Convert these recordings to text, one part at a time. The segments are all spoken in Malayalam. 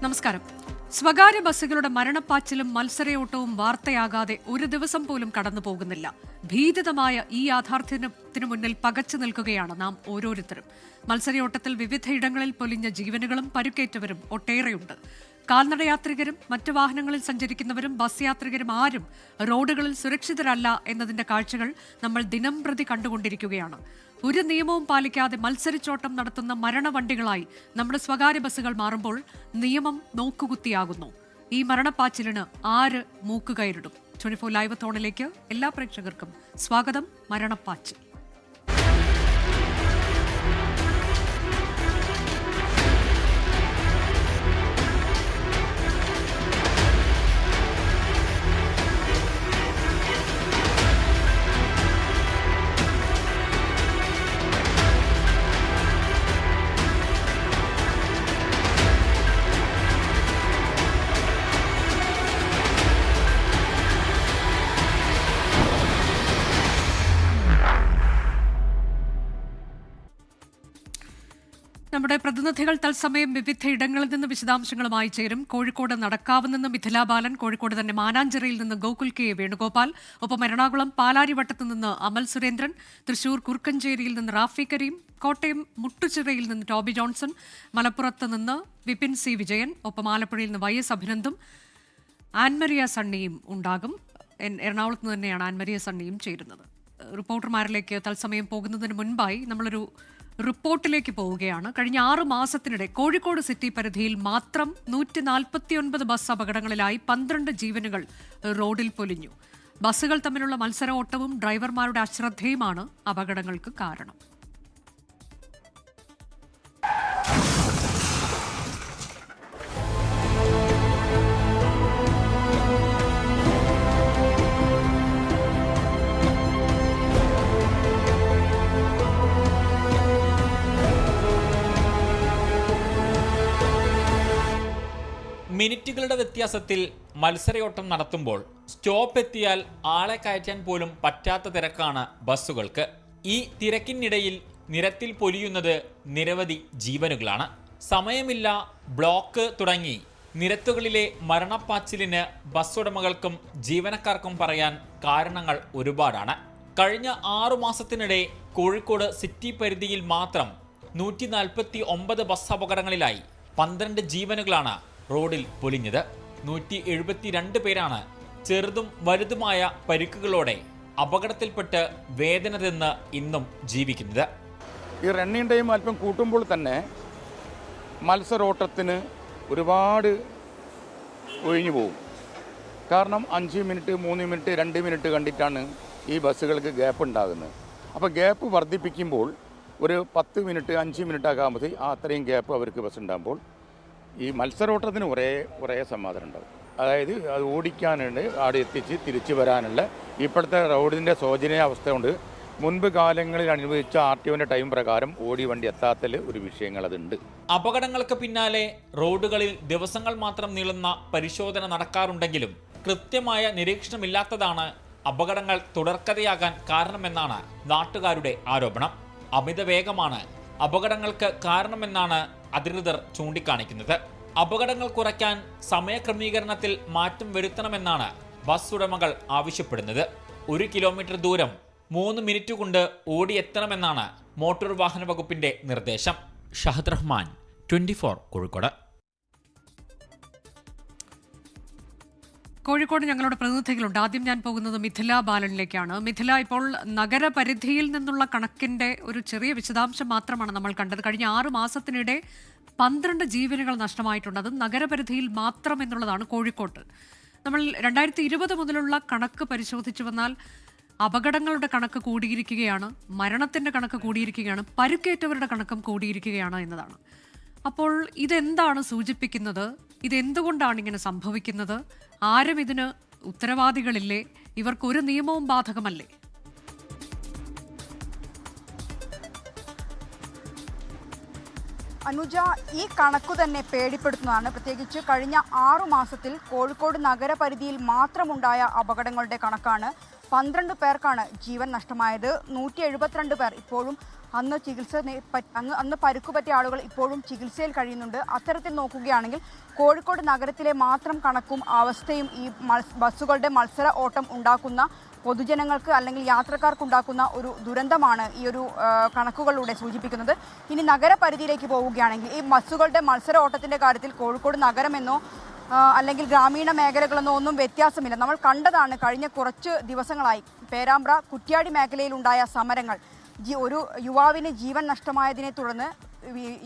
നമസ്കാരം. സ്വകാര്യ ബസ്സുകളുടെ മരണപ്പാച്ചിലും മത്സരയോട്ടവും വാർത്തയാകാതെ ഒരു ദിവസം പോലും കടന്നു പോകുന്നില്ല. ഭീതിതമായ ഈ യാഥാർത്ഥ്യത്തിനു മുന്നിൽ പകച്ചു നിൽക്കുകയാണ് നാം ഓരോരുത്തരും. മത്സരയോട്ടത്തിൽ വിവിധയിടങ്ങളിൽ പൊലിഞ്ഞ ജീവനുകളും പരുക്കേറ്റവരും ഒട്ടേറെയുണ്ട്. കാൽനടയാത്രികരും മറ്റു വാഹനങ്ങളിൽ സഞ്ചരിക്കുന്നവരും ബസ് യാത്രികരും ആരും റോഡുകളിൽ സുരക്ഷിതരല്ല എന്നതിന്റെ കാഴ്ചകൾ നമ്മൾ ദിനംപ്രതി കണ്ടുകൊണ്ടിരിക്കുകയാണ്. ഒരു നിയമവും പാലിക്കാതെ മത്സരിച്ചോട്ടം നടത്തുന്ന മരണവണ്ടികളായി നമ്മുടെ സ്വകാര്യ ബസ്സുകൾ മാറുമ്പോൾ നിയമം നോക്കുകുത്തിയാകുന്നു. ഈ മരണപ്പാച്ചിലിന് ആര് മൂക്കുകയറിടും? 24 ലൈവ് തോണിലേക്ക് എല്ലാ പ്രേക്ഷകർക്കും സ്വാഗതം. മരണപ്പാച്ചിൽ. നമ്മുടെ പ്രതിനിധികൾ തത്സമയം വിവിധ ഇടങ്ങളിൽ നിന്ന് വിശദാംശങ്ങളുമായി ചേരും. കോഴിക്കോട് നടക്കാവ് നിന്ന് മിഥില ബാലൻ, കോഴിക്കോട് തന്നെ മാനാഞ്ചിറയിൽ നിന്ന് ഗോകുൽ കെ വേണുഗോപാൽ, ഒപ്പം എറണാകുളം പാലാരിവട്ടത്ത് നിന്ന് അമൽ സുരേന്ദ്രൻ, തൃശൂർ കുറുക്കഞ്ചേരിയിൽ നിന്ന് റാഫി കരീം, കോട്ടയം മുട്ടുചിറയിൽ നിന്ന് ടോബി ജോൺസൺ, മലപ്പുറത്ത് നിന്ന് വിപിൻ സി വിജയൻ, ഒപ്പം ആലപ്പുഴയിൽ നിന്ന് YS അഭിനന്ദും ആൻമരിയ സണ്ണിയും ഉണ്ടാകും. എറണാകുളത്ത് നിന്ന് തന്നെയാണ് ആൻമരിയ സണ്ണിയും ചേരുന്നത്. റിപ്പോർട്ടർമാരിലേക്ക് തത്സമയം പോകുന്നതിന് മുൻപായി നമ്മളൊരു റിപ്പോർട്ടിലേക്ക് പോവുകയാണ്. കഴിഞ്ഞ 6 മാസത്തിനിടെ കോഴിക്കോട് സിറ്റി പരിധിയിൽ മാത്രം 149 ബസ് അപകടങ്ങളിലായി 12 ജീവനുകൾ റോഡിൽ പൊലിഞ്ഞു. ബസ്സുകൾ തമ്മിലുള്ള മത്സര ഓട്ടവും ഡ്രൈവർമാരുടെ അശ്രദ്ധയുമാണ് അപകടങ്ങൾക്ക് കാരണം. മിനിറ്റുകളുടെ വ്യത്യാസത്തിൽ മത്സരയോട്ടം നടത്തുമ്പോൾ സ്റ്റോപ്പ് എത്തിയാൽ ആളെ കയറ്റാൻ പോലും പറ്റാത്ത തിരക്കാണ് ബസ്സുകൾക്ക്. ഈ തിരക്കിനിടയിൽ നിരത്തിൽ പൊലിയുന്നത് നിരവധി ജീവനുകളാണ്. സമയമില്ല, ബ്ലോക്ക് തുടങ്ങി നിരത്തുകളിലെ മരണപ്പാച്ചിലിന് ബസ് ഉടമകൾക്കും ജീവനക്കാർക്കും പറയാൻ കാരണങ്ങൾ ഒരുപാടാണ്. കഴിഞ്ഞ 6 മാസത്തിനിടെ കോഴിക്കോട് സിറ്റി പരിധിയിൽ മാത്രം 149 ബസ് അപകടങ്ങളിലായി 12 ജീവനുകളാണ് റോഡിൽ പൊലിഞ്ഞത്. 172 പേരാണ് ചെറുതും വലുതുമായ പരിക്കുകളോടെ അപകടത്തിൽപ്പെട്ട് വേദന തിന്ന് ഇന്നും ജീവിക്കുന്നത്. ഈ റണ്ണിങ് ടൈം അല്പം കൂട്ടുമ്പോൾ തന്നെ മത്സരോട്ടത്തിന് ഒരുപാട് ഒഴിഞ്ഞു പോകും. കാരണം 5 മിനിറ്റ് 3 മിനിറ്റ് 2 മിനിറ്റ് കണ്ടിട്ടാണ് ഈ ബസ്സുകൾക്ക് ഗ്യാപ്പ് ഉണ്ടാകുന്നത്. അപ്പോൾ ഗ്യാപ്പ് വർദ്ധിപ്പിക്കുമ്പോൾ ഒരു 10 മിനിറ്റ് 5 മിനിറ്റ് ആകാകുമ്പോൾ അത്രയും ഗ്യാപ്പ് അവർക്ക് ബസ് ഉണ്ടാകുമ്പോൾ ഈ മത്സരോട്ടത്തിന് കുറേ സമാധാനം ഉണ്ടാകും. അതായത് അത് ഓടിക്കാനുണ്ട്, അവിടെ എത്തിച്ച് തിരിച്ചു വരാനുള്ള ഇപ്പോഴത്തെ റോഡിൻ്റെ ശോചനീയാവസ്ഥ കൊണ്ട് മുൻപ് കാലങ്ങളിൽ അനുഭവിച്ച RTOൻ്റെ ടൈം പ്രകാരം ഓടി വണ്ടി എത്താത്തൽ ഒരു വിഷയങ്ങൾ അതുണ്ട്. അപകടങ്ങൾക്ക് പിന്നാലെ റോഡുകളിൽ ദിവസങ്ങൾ മാത്രം നീളുന്ന പരിശോധന നടക്കാറുണ്ടെങ്കിലും കൃത്യമായ നിരീക്ഷണമില്ലാത്തതാണ് അപകടങ്ങൾ തുടർക്കഥയാകാൻ കാരണമെന്നാണ് നാട്ടുകാരുടെ ആരോപണം. അമിത വേഗമാണ് അപകടങ്ങൾക്ക് കാരണമെന്നാണ് അധികൃതർ ചൂണ്ടിക്കാണിക്കുന്നത്. അപകടങ്ങൾ കുറയ്ക്കാൻ സമയക്രമീകരണത്തിൽ മാറ്റം വരുത്തണമെന്നാണ് ബസ് ഉടമകൾ ആവശ്യപ്പെടുന്നത്. 1 കിലോമീറ്റർ ദൂരം 3 മിനിറ്റ് കൊണ്ട് ഓടിയെത്തണമെന്നാണ് മോട്ടോർ വാഹന വകുപ്പിന്റെ നിർദ്ദേശം. ഷഹദ് റഹ്മാൻ, 24 കോഴിക്കോട്. കോഴിക്കോട് ഞങ്ങളുടെ പ്രതിനിധികളുണ്ട്. ആദ്യം ഞാൻ പോകുന്നത് മിഥില ബാലനിലേക്കാണ്. മിഥില, ഇപ്പോൾ നഗരപരിധിയിൽ നിന്നുള്ള കണക്കിന്റെ ഒരു ചെറിയ വിശദാംശം മാത്രമാണ് നമ്മൾ കണ്ടത്. കഴിഞ്ഞ 6 മാസത്തിനിടെ 12 ജീവനുകൾ നഷ്ടമായിട്ടുണ്ട്. അത് നഗരപരിധിയിൽ മാത്രം എന്നുള്ളതാണ് കോഴിക്കോട്ട്. നമ്മൾ 2020 മുതലുള്ള കണക്ക് പരിശോധിച്ചു വന്നാൽ അപകടങ്ങളുടെ കണക്ക് കൂടിയിരിക്കുകയാണ്, മരണത്തിന്റെ കണക്ക് കൂടിയിരിക്കുകയാണ്, പരുക്കേറ്റവരുടെ കണക്കും കൂടിയിരിക്കുകയാണ് എന്നതാണ്. അപ്പോൾ ഇതെന്താണ് സൂചിപ്പിക്കുന്നത്? ഇതെന്തുകൊണ്ടാണ് ഇങ്ങനെ സംഭവിക്കുന്നത്? ആരും ഇതിന് ഉത്തരവാദികളില്ലേ? ഇവർക്കൊരു നിയമവും ബാധകമല്ലേ? അനുജ, ഈ കണക്കു തന്നെ പേടിപ്പെടുത്തുന്നതാണ്. പ്രത്യേകിച്ച് കഴിഞ്ഞ 6 മാസത്തിൽ കോഴിക്കോട് നഗരപരിധിയിൽ മാത്രമുണ്ടായ അപകടങ്ങളുടെ കണക്കാണ്. 12 പേർക്കാണ് ജീവൻ നഷ്ടമായത്. 172 പേർ ഇപ്പോഴും അന്ന് അന്ന് പരുക്കു പറ്റിയ ആളുകൾ ഇപ്പോഴും ചികിത്സയിൽ കഴിയുന്നുണ്ട്. അത്തരത്തിൽ നോക്കുകയാണെങ്കിൽ കോഴിക്കോട് നഗരത്തിലെ മാത്രം കണക്കും അവസ്ഥയും ഈ ബസ്സുകളുടെ മത്സര ഓട്ടം ഉണ്ടാക്കുന്ന പൊതുജനങ്ങൾക്ക് അല്ലെങ്കിൽ യാത്രക്കാർക്കുണ്ടാക്കുന്ന ഒരു ദുരന്തമാണ് ഈ ഒരു കണക്കുകളിലൂടെ സൂചിപ്പിക്കുന്നത്. ഇനി നഗരപരിധിയിലേക്ക് പോവുകയാണെങ്കിൽ ഈ ബസ്സുകളുടെ മത്സര ഓട്ടത്തിൻ്റെ കാര്യത്തിൽ കോഴിക്കോട് നഗരമെന്നോ അല്ലെങ്കിൽ ഗ്രാമീണ മേഖലകളെന്നോ ഒന്നും വ്യത്യാസമില്ല. നമ്മൾ കണ്ടതാണ് കഴിഞ്ഞ കുറച്ച് ദിവസങ്ങളായി പേരാമ്പ്ര കുറ്റ്യാടി മേഖലയിലുണ്ടായ സമരങ്ങൾ. ഒരു യുവാവിന് ജീവൻ നഷ്ടമായതിനെ തുടർന്ന്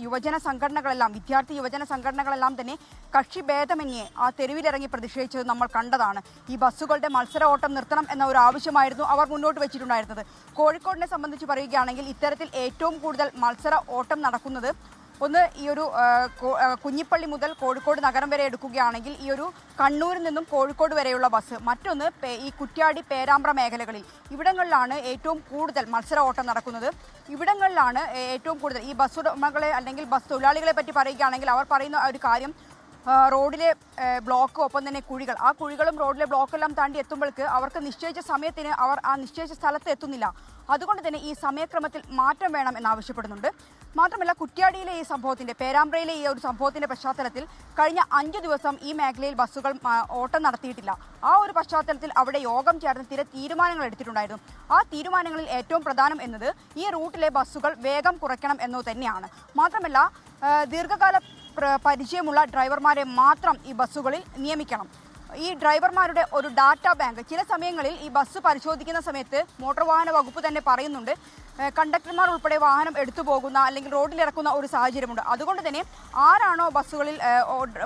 യുവജന സംഘടനകളെല്ലാം വിദ്യാർത്ഥി യുവജന സംഘടനകളെല്ലാം തന്നെ കക്ഷിഭേദമന്യേ ആ തെരുവിലിറങ്ങി പ്രതിഷേധിച്ചത് നമ്മൾ കണ്ടതാണ്. ഈ ബസ്സുകളുടെ മത്സര ഓട്ടം നിർത്തണം എന്ന ഒരു ആവശ്യമായിരുന്നു അവർ മുന്നോട്ട് വെച്ചിട്ടുണ്ടായിരുന്നത്. കോഴിക്കോടിനെ സംബന്ധിച്ച് പറയുകയാണെങ്കിൽ ഇത്തരത്തിൽ ഏറ്റവും കൂടുതൽ മത്സര ഓട്ടം നടക്കുന്നത് ഒന്ന് ഈ ഒരു കുഞ്ഞിപ്പള്ളി മുതൽ കോഴിക്കോട് നഗരം വരെ എടുക്കുകയാണെങ്കിൽ ഈ ഒരു കണ്ണൂരിൽ നിന്നും കോഴിക്കോട് വരെയുള്ള ബസ്, മറ്റൊന്ന് ഈ കുറ്റ്യാടി പേരാമ്പ്ര മേഖലകളിൽ ഇവിടങ്ങളിലാണ് ഏറ്റവും കൂടുതൽ മത്സര ഓട്ടം നടക്കുന്നത്. ഇവിടങ്ങളിലാണ് ഏറ്റവും കൂടുതൽ ഈ ബസ് ഉടമകളെ അല്ലെങ്കിൽ ബസ് തൊഴിലാളികളെ പറ്റി പറയുകയാണെങ്കിൽ അവർ പറയുന്ന ഒരു കാര്യം റോഡിലെ ബ്ലോക്ക് ഒപ്പം തന്നെ കുഴികൾ, ആ കുഴികളും റോഡിലെ ബ്ലോക്കെല്ലാം താണ്ടി എത്തുമ്പോഴേക്ക് അവർക്ക് നിശ്ചയിച്ച സമയത്തിന് അവർ ആ നിശ്ചയിച്ച സ്ഥലത്ത് എത്തുന്നില്ല. അതുകൊണ്ട് തന്നെ ഈ സമയക്രമത്തിൽ മാറ്റം വേണം എന്നാവശ്യപ്പെടുന്നുണ്ട്. മാത്രമല്ല കുറ്റ്യാടിയിലെ ഈ സംഭവത്തിൻ്റെ പേരാമ്പ്രയിലെ ഈ ഒരു സംഭവത്തിൻ്റെ പശ്ചാത്തലത്തിൽ കഴിഞ്ഞ 5 ദിവസം ഈ മേഖലയിൽ ബസ്സുകൾ ഓട്ടം നടത്തിയിട്ടില്ല. ആ ഒരു പശ്ചാത്തലത്തിൽ അവിടെ യോഗം ചേർന്ന് ചില തീരുമാനങ്ങൾ എടുത്തിട്ടുണ്ടായിരുന്നു. ആ തീരുമാനങ്ങളിൽ ഏറ്റവും പ്രധാനം എന്നത് ഈ റൂട്ടിലെ ബസ്സുകൾ വേഗം കുറയ്ക്കണം എന്നത് തന്നെയാണ്. മാത്രമല്ല ദീർഘകാല പരിചയമുള്ള ഡ്രൈവർമാരെ മാത്രം ഈ ബസ്സുകളിൽ നിയമിക്കണം. ഈ ഡ്രൈവർമാരുടെ ഒരു ഡാറ്റാ ബാങ്ക് ചില സമയങ്ങളിൽ ഈ ബസ് പരിശോധിക്കുന്ന സമയത്ത് മോട്ടോർ വാഹന വകുപ്പ് തന്നെ പറയുന്നുണ്ട് കണ്ടക്ടർമാർ ഉൾപ്പെടെ വാഹനം എടുത്തു പോകുന്ന അല്ലെങ്കിൽ റോഡിലിറക്കുന്ന ഒരു സാഹചര്യമുണ്ട്. അതുകൊണ്ട് തന്നെ ആരാണോ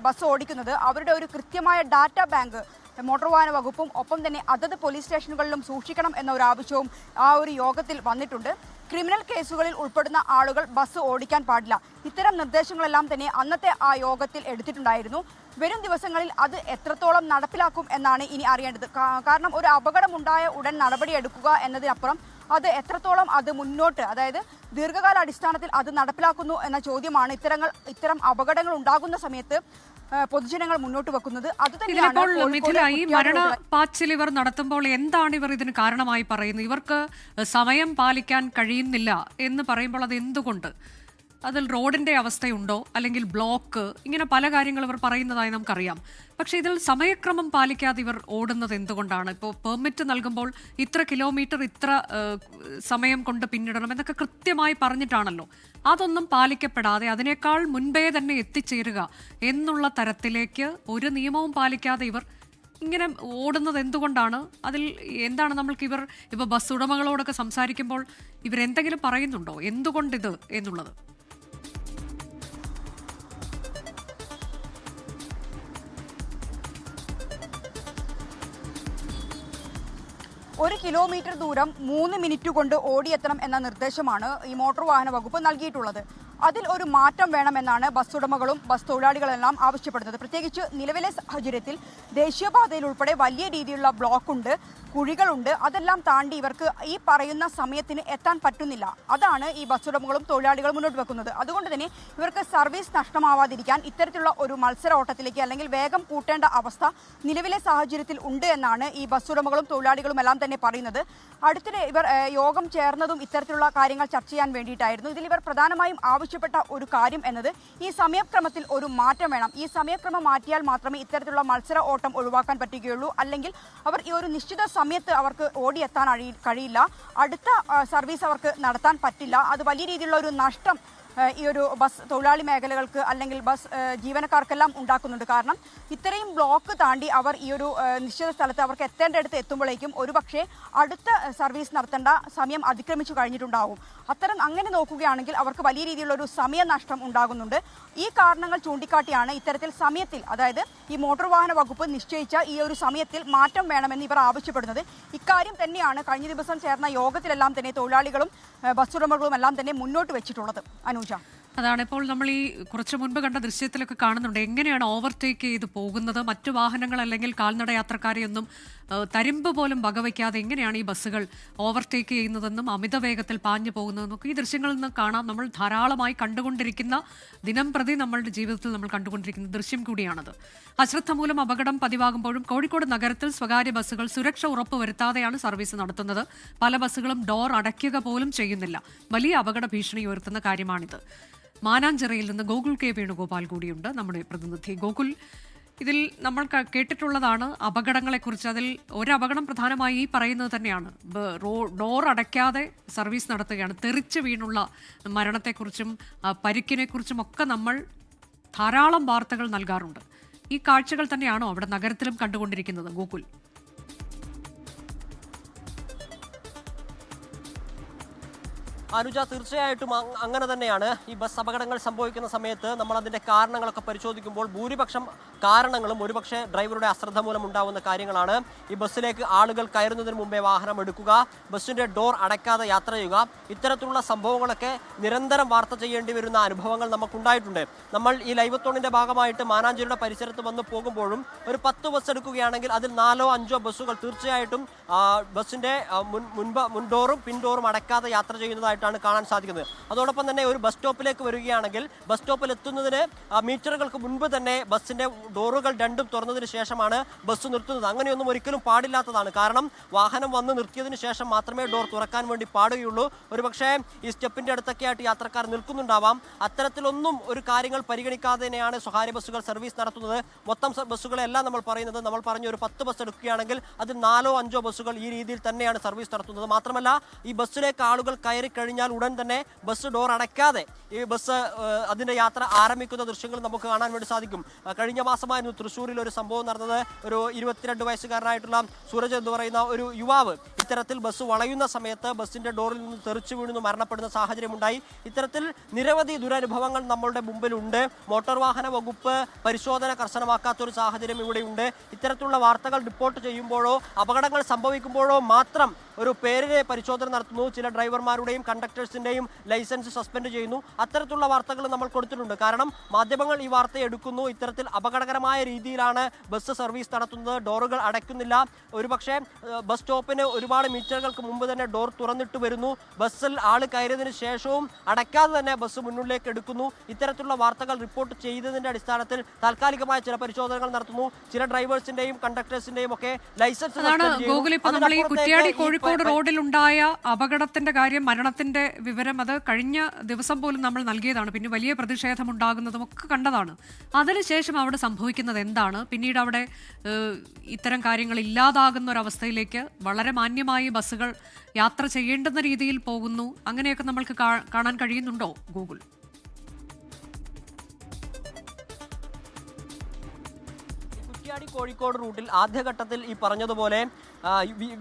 ബസ് ഓടിക്കുന്നത് അവരുടെ ഒരു കൃത്യമായ ഡാറ്റാ ബാങ്ക് മോട്ടോർ വാഹന വകുപ്പും ഒപ്പം തന്നെ അതത് പോലീസ് സ്റ്റേഷനുകളിലും സൂക്ഷിക്കണം എന്ന ഒരു ആവശ്യവും ആ ഒരു യോഗത്തിൽ വന്നിട്ടുണ്ട്. ക്രിമിനൽ കേസുകളിൽ ഉൾപ്പെടുന്ന ആളുകൾ ബസ് ഓടിക്കാൻ പാടില്ല. ഇത്തരം നിർദ്ദേശങ്ങളെല്ലാം തന്നെ അന്നത്തെ ആ യോഗത്തിൽ എടുത്തിട്ടുണ്ടായിരുന്നു. വരും ദിവസങ്ങളിൽ അത് എത്രത്തോളം നടപ്പിലാക്കും എന്നാണ് ഇനി അറിയേണ്ടത്. കാരണം ഒരു അപകടമുണ്ടായ ഉടൻ നടപടിയെടുക്കുക എന്നതിനപ്പുറം അത് എത്രത്തോളം അത് മുന്നോട്ട്, അതായത് ദീർഘകാല അടിസ്ഥാനത്തിൽ അത് നടപ്പിലാക്കുന്നു എന്ന ചോദ്യമാണ് ഇത്തരം അപകടങ്ങൾ ഉണ്ടാകുന്ന സമയത്ത് പൊതുജനങ്ങൾ മുന്നോട്ട് വെക്കുന്നത്. ഈ മരണ പാച്ചിൽ ഇവർ നടത്തുമ്പോൾ എന്താണ് ഇവർ ഇതിന് കാരണമായി പറയുന്നത്? ഇവർക്ക് സമയം പാലിക്കാൻ കഴിയുന്നില്ല എന്ന് പറയുമ്പോൾ അത് എന്തുകൊണ്ട്? അതിൽ റോഡിന്റെ അവസ്ഥയുണ്ടോ അല്ലെങ്കിൽ ബ്ലോക്ക്, ഇങ്ങനെ പല കാര്യങ്ങൾ ഇവർ പറയുന്നതായി നമുക്കറിയാം. പക്ഷേ ഇതിൽ സമയക്രമം പാലിക്കാതെ ഇവർ ഓടുന്നത് എന്തുകൊണ്ടാണ്? ഇപ്പോൾ പെർമിറ്റ് നൽകുമ്പോൾ ഇത്ര കിലോമീറ്റർ ഇത്ര സമയം കൊണ്ട് പിന്നിടണം എന്നൊക്കെ കൃത്യമായി പറഞ്ഞിട്ടാണല്ലോ. അതൊന്നും പാലിക്കപ്പെടാതെ അതിനേക്കാൾ മുൻപേ തന്നെ എത്തിച്ചേരുക എന്നുള്ള തരത്തിലേക്ക് ഒരു നിയമവും പാലിക്കാതെ ഇവർ ഇങ്ങനെ ഓടുന്നത് എന്തുകൊണ്ടാണ്? അതിൽ എന്താണ് നമ്മൾക്ക് ഇപ്പോൾ ബസ് ഉടമകളോടൊക്കെ സംസാരിക്കുമ്പോൾ ഇവരെന്തെങ്കിലും പറയുന്നുണ്ടോ എന്തുകൊണ്ടിത് എന്നുള്ളത്? ഒരു കിലോമീറ്റർ ദൂരം 3 മിനിറ്റ് കൊണ്ട് ഓടിയെത്തണം എന്ന നിർദ്ദേശമാണ് ഈ മോട്ടോർ വാഹന വകുപ്പ് നൽകിയിട്ടുള്ളത്. അതിൽ ഒരു മാറ്റം വേണമെന്നാണ് ബസ് ഉടമകളും ബസ് തൊഴിലാളികളെല്ലാം ആവശ്യപ്പെടുന്നത്. പ്രത്യേകിച്ച് നിലവിലെ സാഹചര്യത്തിൽ ദേശീയപാതയിൽ ഉൾപ്പെടെ വലിയ രീതിയിലുള്ള ബ്ലോക്കുണ്ട്, കുഴികളുണ്ട്. അതെല്ലാം താണ്ടി ഇവർക്ക് ഈ പറയുന്ന സമയത്തിന് എത്താൻ പറ്റുന്നില്ല. അതാണ് ഈ ബസ് ഉടമകളും തൊഴിലാളികളും മുന്നോട്ട് വെക്കുന്നത്. അതുകൊണ്ട് തന്നെ ഇവർക്ക് സർവീസ് നഷ്ടമാവാതിരിക്കാൻ ഇത്തരത്തിലുള്ള ഒരു മത്സര ഓട്ടത്തിലേക്ക് അല്ലെങ്കിൽ വേഗം കൂട്ടേണ്ട അവസ്ഥ നിലവിലെ സാഹചര്യത്തിൽ ഉണ്ട് എന്നാണ് ഈ ബസ് ഉടമകളും തൊഴിലാളികളും എല്ലാം തന്നെ പറയുന്നത്. അടുത്തിടെ ഇവർ യോഗം ചേർന്നതും ഇത്തരത്തിലുള്ള കാര്യങ്ങൾ ചർച്ച ചെയ്യാൻ വേണ്ടിയിട്ടായിരുന്നു. ഇതിൽ ഇവർ പ്രധാനമായും ആവശ്യപ്പെട്ട ഒരു കാര്യം എന്നത് ഈ സമയക്രമത്തിൽ ഒരു മാറ്റം വേണം. ഈ സമയക്രമം മാറ്റിയാൽ മാത്രമേ ഇത്തരത്തിലുള്ള മത്സര ഓട്ടം ഒഴിവാക്കാൻ പറ്റുകയുള്ളൂ. അല്ലെങ്കിൽ അവർ ഈ ഒരു നിശ്ചിത സമയത്ത് അവർക്ക് ഓടിയെത്താൻ കഴിയില്ല. അടുത്ത സർവീസ് അവർക്ക് നടത്താൻ പറ്റില്ല. അത് വലിയ രീതിയിലുള്ള ഒരു നഷ്ടം ഈ ഒരു ബസ് തൊഴിലാളി മേഖലകൾക്ക് അല്ലെങ്കിൽ ബസ് ജീവനക്കാർക്കെല്ലാം ഉണ്ടാക്കുന്നുണ്ട്. കാരണം ഇത്രയും ബ്ലോക്ക് താണ്ടി അവർ ഈ ഒരു നിശ്ചിത സ്ഥലത്ത് അവർക്ക് എത്തേണ്ടടുത്ത് എത്തുമ്പോഴേക്കും ഒരുപക്ഷെ അടുത്ത സർവീസ് നടത്തേണ്ട സമയം അതിക്രമിച്ചു കഴിഞ്ഞിട്ടുണ്ടാവും. അങ്ങനെ നോക്കുകയാണെങ്കിൽ അവർക്ക് വലിയ രീതിയിലുള്ള ഒരു സമയനഷ്ടം ഉണ്ടാകുന്നുണ്ട്. ഈ കാരണങ്ങൾ ചൂണ്ടിക്കാട്ടിയാണ് ഇത്തരത്തിൽ സമയത്തിൽ, അതായത് ഈ മോട്ടോർ വാഹന വകുപ്പ് നിശ്ചയിച്ച ഈ ഒരു സമയത്തിൽ മാറ്റം വേണമെന്ന് ഇവർ ആവശ്യപ്പെടുന്നത്. ഇക്കാര്യം തന്നെയാണ് കഴിഞ്ഞ ദിവസം ചേർന്ന യോഗത്തിലെല്ലാം തന്നെ തൊഴിലാളികളും ബസ് ഉടമകളും എല്ലാം തന്നെ മുന്നോട്ട് വെച്ചിട്ടുള്ളത്. അനുജ. അതാണ് ഇപ്പോൾ നമ്മൾ ഈ കുറച്ച് മുൻപ് കണ്ട ദൃശ്യത്തിലൊക്കെ കാണുന്നുണ്ട് എങ്ങനെയാണ് ഓവർടേക്ക് ചെയ്ത് പോകുന്നത്. മറ്റു വാഹനങ്ങൾ അല്ലെങ്കിൽ കാൽനട യാത്രക്കാരെയൊന്നും തരിമ്പ് പോലും വകവയ്ക്കാതെ എങ്ങനെയാണ് ഈ ബസ്സുകൾ ഓവർടേക്ക് ചെയ്യുന്നതെന്നും അമിത വേഗത്തിൽ പാഞ്ഞു പോകുന്നതെന്നൊക്കെ ഈ ദൃശ്യങ്ങളിൽ നിന്ന് കാണാം. നമ്മൾ ധാരാളമായി കണ്ടുകൊണ്ടിരിക്കുന്ന, ദിനം പ്രതി നമ്മളുടെ ജീവിതത്തിൽ നമ്മൾ കണ്ടുകൊണ്ടിരിക്കുന്ന ദൃശ്യം കൂടിയാണത്. അശ്രദ്ധ മൂലം അപകടം പതിവാകുമ്പോഴും കോഴിക്കോട് നഗരത്തിൽ സ്വകാര്യ ബസ്സുകൾ സുരക്ഷ ഉറപ്പുവരുത്താതെയാണ് സർവീസ് നടത്തുന്നത്. പല ബസ്സുകളും ഡോർ അടയ്ക്കുക പോലും ചെയ്യുന്നില്ല. വലിയ അപകട ഭീഷണി ഉയർത്തുന്ന കാര്യമാണിത്. മാനാഞ്ചിറയിൽ നിന്ന് ഗോകുൽ കെ വേണുഗോപാൽ കൂടിയുണ്ട്, നമ്മുടെ പ്രതിനിധി. ഗോകുൽ, ഇതിൽ നമ്മൾ കേട്ടിട്ടുള്ളതാണ് അപകടങ്ങളെക്കുറിച്ച്. അതിൽ ഒരു അപകടം പ്രധാനമായി ഈ പറയുന്നത് തന്നെയാണ്, ഡോർ അടയ്ക്കാതെ സർവീസ് നടത്തുകയാണ്. തെറിച്ച് വീണുള്ള മരണത്തെക്കുറിച്ചും പരിക്കിനെക്കുറിച്ചും ഒക്കെ നമ്മൾ ധാരാളം വാർത്തകൾ നൽകാറുണ്ട്. ഈ കാഴ്ചകൾ തന്നെയാണോ അവിടെ നഗരത്തിലും കണ്ടുകൊണ്ടിരിക്കുന്നത് ഗോകുൽ? അനുജ, തീർച്ചയായിട്ടും അങ്ങനെ തന്നെയാണ്. ഈ ബസ് അപകടങ്ങൾ സംഭവിക്കുന്ന സമയത്ത് നമ്മൾ അതിൻ്റെ കാരണങ്ങളൊക്കെ പരിശോധിക്കുമ്പോൾ ഭൂരിപക്ഷം കാരണങ്ങളും ഒരുപക്ഷെ ഡ്രൈവറുടെ അശ്രദ്ധ മൂലം ഉണ്ടാകുന്ന കാര്യങ്ങളാണ്. ഈ ബസ്സിലേക്ക് ആളുകൾ കയറുന്നതിന് മുമ്പേ വാഹനം എടുക്കുക, ബസ്സിൻ്റെ ഡോർ അടയ്ക്കാതെ യാത്ര ചെയ്യുക, ഇത്തരത്തിലുള്ള സംഭവങ്ങളൊക്കെ നിരന്തരം വാർത്ത ചെയ്യേണ്ടി വരുന്ന അനുഭവങ്ങൾ നമുക്കുണ്ടായിട്ടുണ്ട്. നമ്മൾ ഈ ലൈവത്തോണിൻ്റെ ഭാഗമായിട്ട് മാനാഞ്ചേരിയുടെ പരിസരത്ത് വന്ന് പോകുമ്പോഴും ഒരു 10 ബസ് എടുക്കുകയാണെങ്കിൽ അതിൽ 4 or 5 ബസ്സുകൾ തീർച്ചയായിട്ടും ബസ്സിൻ്റെ മുൻഡോറും പിൻഡോറും അടയ്ക്കാതെ യാത്ര ചെയ്യുന്നതായിട്ടാണ് കാണാൻ സാധിക്കുന്നത്. അതോടൊപ്പം തന്നെ ഒരു ബസ് സ്റ്റോപ്പിലേക്ക് വരികയാണെങ്കിൽ ബസ് സ്റ്റോപ്പിൽ എത്തുന്നതിന് മീറ്ററുകൾക്ക് മുൻപ് തന്നെ ബസ്സിൻ്റെ ഡോറുകൾ രണ്ടും തുറന്നതിന് ശേഷമാണ് ബസ് നിർത്തുന്നത്. അങ്ങനെയൊന്നും ഒരിക്കലും പാടില്ലാത്തതാണ്. കാരണം വാഹനം വന്ന് നിർത്തിയതിന് ശേഷം മാത്രമേ ഡോർ തുറക്കാൻ വേണ്ടി പാടുകയുള്ളൂ. ഒരുപക്ഷേ ഈ സ്റ്റെപ്പിൻ്റെ അടുത്തൊക്കെ ആയിട്ട് യാത്രക്കാർ നിൽക്കുന്നുണ്ടാവാം. അത്തരത്തിലൊന്നും ഒരു കാര്യങ്ങൾ പരിഗണിക്കാതെ തന്നെയാണ് സ്വകാര്യ ബസ്സുകൾ സർവീസ് നടത്തുന്നത്. മൊത്തം ബസ്സുകളെല്ലാം നമ്മൾ പറയുന്നത്, നമ്മൾ പറഞ്ഞ ഒരു 10 ബസ് എടുക്കുകയാണെങ്കിൽ അതിൽ 4 or 5 ബസ്സുകൾ ഈ രീതിയിൽ തന്നെയാണ് സർവീസ് നടത്തുന്നത്. മാത്രമല്ല ഈ ബസ്സിലേക്ക് ആളുകൾ കയറി കഴിഞ്ഞാൽ ഉടൻ തന്നെ ബസ് ഡോർ അടയ്ക്കാതെ ഈ ബസ് അതിൻ്റെ യാത്ര ആരംഭിക്കുന്ന ദൃശ്യങ്ങൾ നമുക്ക് കാണാൻ വേണ്ടി സാധിക്കും. കഴിഞ്ഞ മാസമായിരുന്നു തൃശ്ശൂരിൽ ഒരു സംഭവം നടന്നത്. ഒരു 22 വയസ്സുകാരനായിട്ടുള്ള സൂരജ് എന്ന് പറയുന്ന ഒരു യുവാവ് ഇത്തരത്തിൽ ബസ് വളയുന്ന സമയത്ത് ബസ്സിൻ്റെ ഡോറിൽ നിന്ന് തെറിച്ചു വീഴുന്നു മരണപ്പെടുന്ന സാഹചര്യമുണ്ടായി. ഇത്തരത്തിൽ നിരവധി ദുരനുഭവങ്ങൾ നമ്മളുടെ മുമ്പിലുണ്ട്. മോട്ടോർ വാഹന വകുപ്പ് പരിശോധന കർശനമാക്കാത്തൊരു സാഹചര്യം ഇവിടെയുണ്ട്. ഇത്തരത്തിലുള്ള വാർത്തകൾ റിപ്പോർട്ട് ചെയ്യുമ്പോഴോ അപകടങ്ങൾ സംഭവിക്കുമ്പോഴോ മാത്രം ഒരു പേരിനെ പരിശോധന നടത്തുന്നു. ചില ഡ്രൈവർമാരുടെയും കണ്ടക്ടേഴ്സിൻ്റെയും ലൈസൻസ് സസ്പെൻഡ് ചെയ്യുന്നു. അത്തരത്തിലുള്ള വാർത്തകൾ നമ്മൾ കൊടുത്തിട്ടുണ്ട്. കാരണം മാധ്യമങ്ങൾ ഈ വാർത്ത എടുക്കുന്നു. ഇത്തരത്തിൽ അപകടകരമായ രീതിയിലാണ് ബസ് സർവീസ് നടത്തുന്നത്, ഡോറുകൾ അടയ്ക്കുന്നില്ല. ഒരുപക്ഷെ ബസ് സ്റ്റോപ്പിന് ഒരുപാട് മീറ്ററുകൾക്ക് മുമ്പ് തന്നെ ഡോർ തുറന്നിട്ട് വരുന്നു. ബസ്സിൽ ആൾ കയറിയതിന് ശേഷവും അടയ്ക്കാതെ തന്നെ ബസ് മുന്നിലേക്ക് എടുക്കുന്നു. ഇത്തരത്തിലുള്ള വാർത്തകൾ റിപ്പോർട്ട് ചെയ്തതിൻ്റെ അടിസ്ഥാനത്തിൽ താൽക്കാലികമായ ചില പരിശോധനകൾ നടത്തുന്നു. ചില ഡ്രൈവേഴ്സിൻ്റെയും കണ്ടക്ടേഴ്സിൻ്റെയും ഒക്കെ ലൈസൻസ് കോഴിക്കോട് റോഡിലുണ്ടായ അപകടത്തിന്റെ കാര്യം, മരണത്തിന്റെ വിവരം, അത് കഴിഞ്ഞ ദിവസം പോലും നമ്മൾ നൽകിയതാണ്. പിന്നെ വലിയ പ്രതിഷേധമുണ്ടാകുന്നതും ഒക്കെ കണ്ടതാണ്. അതിനുശേഷം അവിടെ സംഭവിക്കുന്നത് എന്താണ്? പിന്നീട് അവിടെ ഇത്തരം കാര്യങ്ങൾ ഇല്ലാതാകുന്ന ഒരവസ്ഥയിലേക്ക് വളരെ മാന്യമായി ബസ്സുകൾ യാത്ര ചെയ്യേണ്ടുന്ന രീതിയിൽ പോകുന്നു. അങ്ങനെയൊക്കെ നമ്മൾക്ക് കാണാൻ കഴിയുന്നുണ്ടോ ഗൂഗിൾ? കോഴിക്കോട് റൂട്ടിൽ ആദ്യഘട്ടത്തിൽ ഈ പറഞ്ഞതുപോലെ